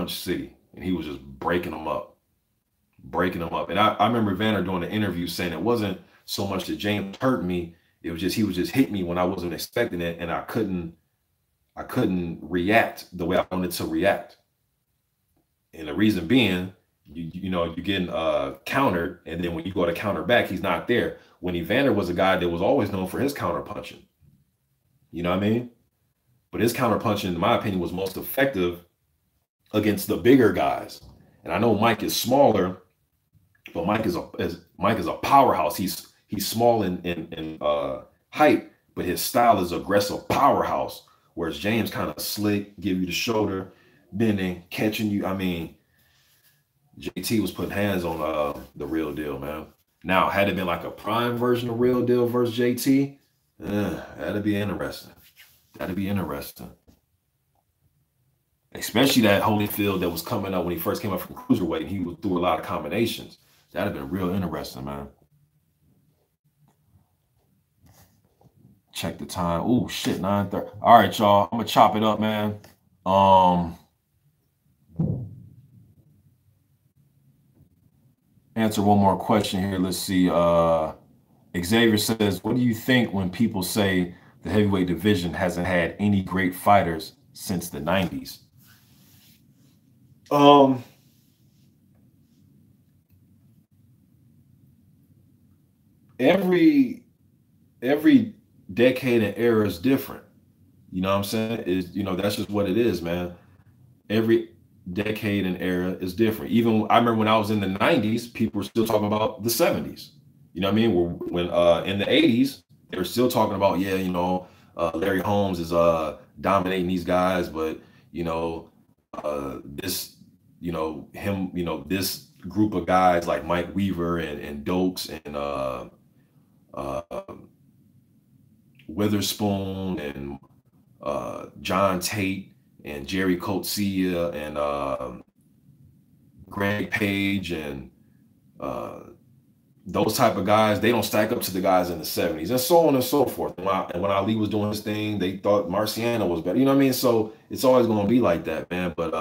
city, and he was just breaking them up. And I remember Evander doing the interview saying it wasn't so much that James hurt me, it was just he would just hit me when I wasn't expecting it, and I couldn't react the way I wanted to react. And the reason being, you're getting countered, and then when you go to counter back, he's not there. When Evander was a guy that was always known for his counter punching. You know what I mean? But his counter punching, in my opinion, was most effective against the bigger guys. And I know Mike is smaller, but Mike is a powerhouse. He's small in height, but his style is aggressive powerhouse. Whereas James kind of slick, give you the shoulder, bending, catching you. I mean, JT was putting hands on the Real Deal, man. Now, had it been like a prime version of Real Deal versus JT, that'd be interesting. That'd be interesting. Especially that Holyfield that was coming up when he first came up from cruiserweight, and he was through a lot of combinations. That'd have been real interesting, man. Check the time. Oh shit, 9:30. All right, y'all. I'm gonna chop it up, man. Answer one more question here. Let's see. Xavier says, what do you think when people say the heavyweight division hasn't had any great fighters since the 90s? Every decade and era is different. You know what I'm saying? That's just what it is, man. Every decade and era is different. Even I remember when I was in the 90s, people were still talking about the 70s. You know what I mean? When in the 80s, they were still talking about, Larry Holmes is dominating these guys, but this, this group of guys like Mike Weaver and Dokes and Witherspoon and John Tate and Jerry Coetzee and Greg Page and those type of guys, they don't stack up to the guys in the 70s and so on and so forth. And when Ali was doing his thing, they thought Marciano was better. You know what I mean? So it's always going to be like that, man. But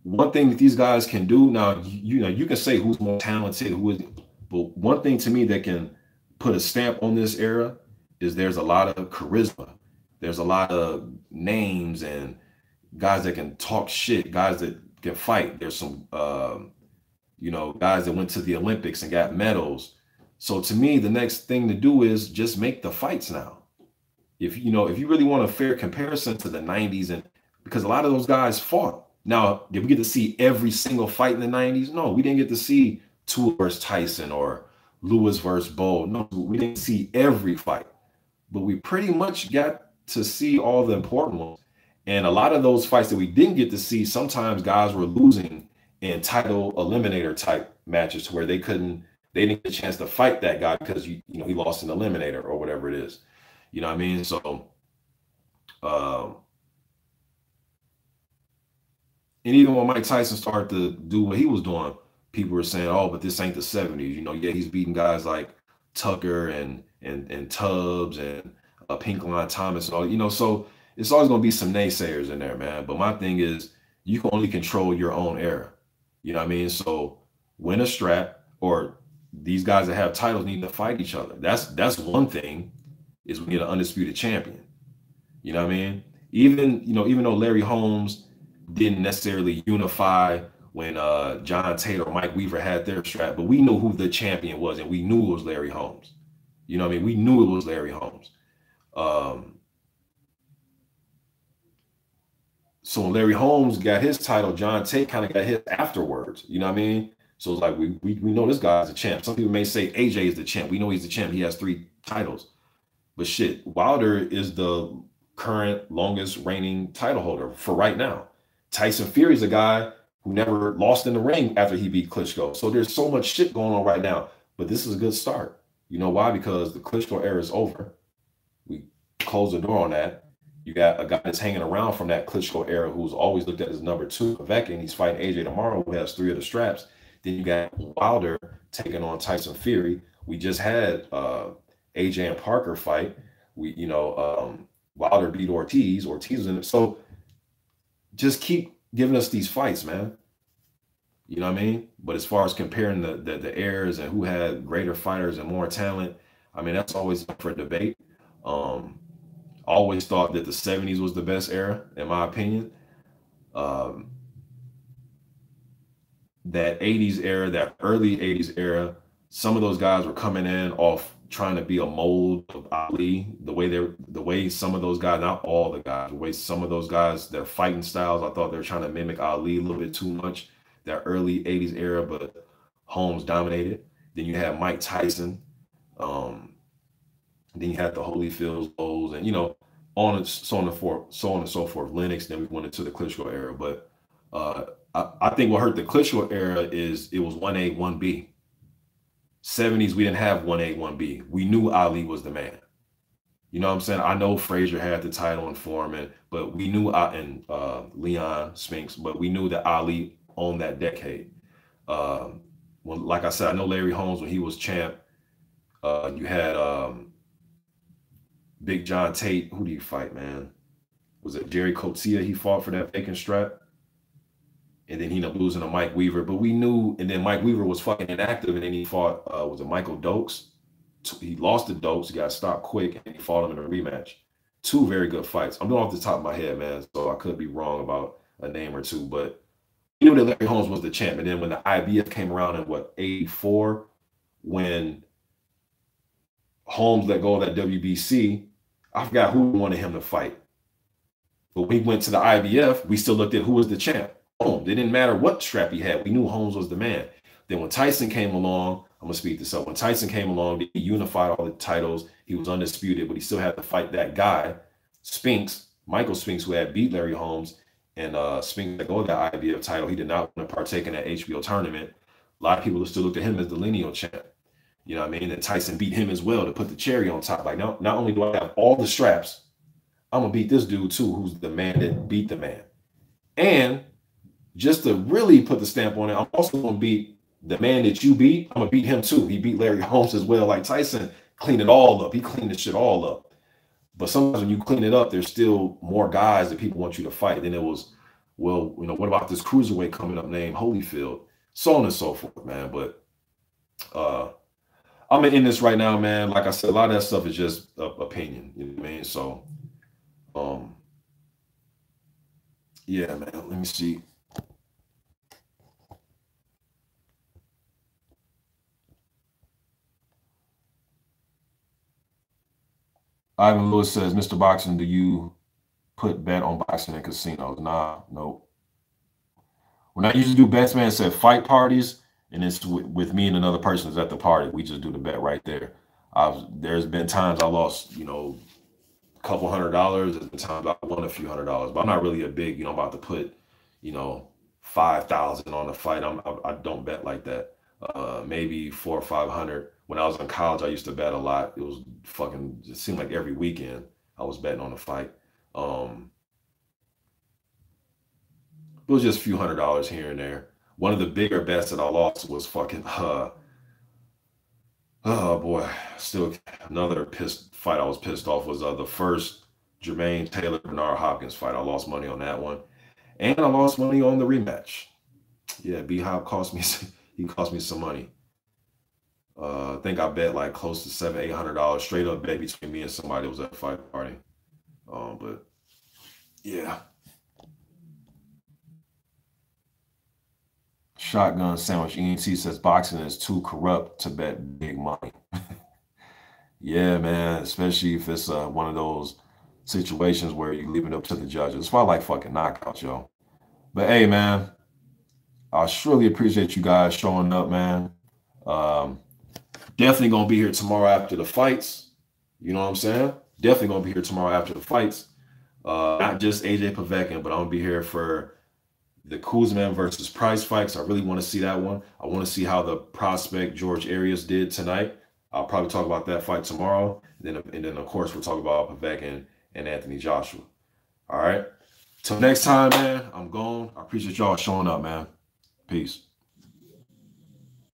one thing that these guys can do now, you can say who's more talented, who is, but one thing to me that can put a stamp on this era is there's a lot of charisma. There's a lot of names and guys that can talk shit, guys that can fight. There's some, guys that went to the Olympics and got medals. So to me, the next thing to do is just make the fights now. If you really want a fair comparison to the 90s, and because a lot of those guys fought. Now, did we get to see every single fight in the 90s? No, we didn't get to see Tua versus Tyson or Lewis versus Bo. No, we didn't see every fight, but we pretty much got to see all the important ones. And a lot of those fights that we didn't get to see, sometimes guys were losing in title eliminator type matches where they didn't get a chance to fight that guy because he lost an eliminator or whatever it is. You know what I mean? So and even when Mike Tyson started to do what he was doing, people were saying, oh, but this ain't the 70s. Yeah, he's beating guys like Tucker and Tubbs and Pinkline Thomas and all, so it's always going to be some naysayers in there, man. But my thing is, you can only control your own era. You know what I mean? So win a strap or these guys that have titles need to fight each other. That's one thing, is we need an undisputed champion. You know what I mean? Even though Larry Holmes didn't necessarily unify when John Tate or Mike Weaver had their strap, but we knew who the champion was, and we knew it was Larry Holmes. You know what I mean? We knew it was Larry Holmes. So when Larry Holmes got his title, John Tate kind of got his afterwards. You know what I mean? So it's like we know this guy's a champ. Some people may say AJ is the champ. We know he's the champ. He has 3 titles. But shit, Wilder is the current longest reigning title holder for right now. Tyson Fury is a guy who never lost in the ring after he beat Klitschko. So there's so much shit going on right now. But this is a good start. You know why? Because the Klitschko era is over. We close the door on that. You got a guy that's hanging around from that Klitschko era who's always looked at as number 2, Povetkin. He's fighting AJ tomorrow, who has 3 of the straps. Then you got Wilder taking on Tyson Fury. We just had AJ and Parker fight. Wilder beat Ortiz. Ortiz was in it. So just keep giving us these fights, man. You know what I mean? But as far as comparing the eras and who had greater fighters and more talent, I mean, that's always up for debate. Always thought that the 70s was the best era, in my opinion. That 80s era, that early 80s era, some of those guys were coming in off trying to be a mold of Ali. The way some of those guys, not all the guys, the way some of those guys, their fighting styles, I thought they were trying to mimic Ali a little bit too much. That early 80s era, but Holmes dominated. Then you had Mike Tyson. Then you had the Holyfields, Bowles, and on and so on and so forth. Lennox. Then we went into the Klitschko era. But I think what hurt the Klitschko era is it was 1A, 1B. 70s, we didn't have 1A, 1B. We knew Ali was the man. You know what I'm saying? I know Frazier had the title and Foreman, but we knew Leon Spinks, but we knew that Ali owned that decade. Like I said, I know Larry Holmes when he was champ. You had Big John Tate. Who do you fight, man? Was it Jerry Coetzee? He fought for that vacant strap. And then he ended up losing to Mike Weaver. But we knew, and then Mike Weaver was fucking inactive, and then he fought, was it Michael Dokes? He lost to Dokes, he got stopped quick, and he fought him in a rematch. 2 very good fights. I'm doing off the top of my head, man, so I could be wrong about a name or 2, but you knew that Larry Holmes was the champ. And then when the IBF came around in, 84, when Holmes let go of that WBC, I forgot who wanted him to fight. But when he went to the IBF, we still looked at who was the champ. Holmes. It didn't matter what strap he had. We knew Holmes was the man. Then when Tyson came along, I'm going to speed this up. When Tyson came along, he unified all the titles. He was undisputed, but he still had to fight that guy, Spinks, Michael Spinks, who had beat Larry Holmes. And Spinks let go of that IBF title. He did not want to partake in that HBO tournament. A lot of people still looked at him as the lineal champ. You know what I mean? And Tyson beat him as well to put the cherry on top. Like, not only do I have all the straps, I'm going to beat this dude too, who's the man that beat the man. And just to really put the stamp on it, I'm also going to beat the man that you beat. I'm going to beat him too. He beat Larry Holmes as well. Like Tyson cleaned it all up. He cleaned this shit all up. But sometimes when you clean it up, there's still more guys that people want you to fight. Then it was, well, what about this cruiserweight coming up named Holyfield? So on and so forth, man. But I'm in this right now, man. Like I said, a lot of that stuff is just opinion. You know what I mean? So, yeah, man. Let me see. Ivan Lewis says, Mr. Boxing, do you put bet on boxing in casinos? Nah, nope. When I usually do bets, man, it said fight parties, and it's with me and another person is at the party. We just do the bet right there. There's been times I lost, a couple $100. There's been times I won a few $100, but I'm not really a big, I'm about to put, 5,000 on a fight. I don't bet like that. Maybe 400 or 500. When I was in college, I used to bet a lot. It was it seemed like every weekend I was betting on a fight. It was just a few $100 here and there. One of the bigger bets that I lost was fucking, oh boy, still another fight I was pissed off was the first Jermaine Taylor-Bernard Hopkins fight. I lost money on that one. And I lost money on the rematch. Yeah, B-Hop cost me some money. I think I bet like close to $700-800 straight up bet between me and somebody that was at the fight party. But yeah. Shotgun Sandwich ENT says boxing is too corrupt to bet big money. Yeah, man, especially if it's one of those situations where you leave it up to the judges. That's why I like fucking knockouts, yo. But hey, man, I surely appreciate you guys showing up, man. Definitely gonna be here tomorrow after the fights. You know what I'm saying? Definitely gonna be here tomorrow after the fights. Not just AJ Povetkin, but I'm gonna be here for the Kuzmin versus Price fights. I really want to see that one. I want to see how the prospect George Arias did tonight. I'll probably talk about that fight tomorrow. And then of course, we'll talk about Povetkin and Anthony Joshua. All right. Till next time, man, I'm gone. I appreciate y'all showing up, man. Peace.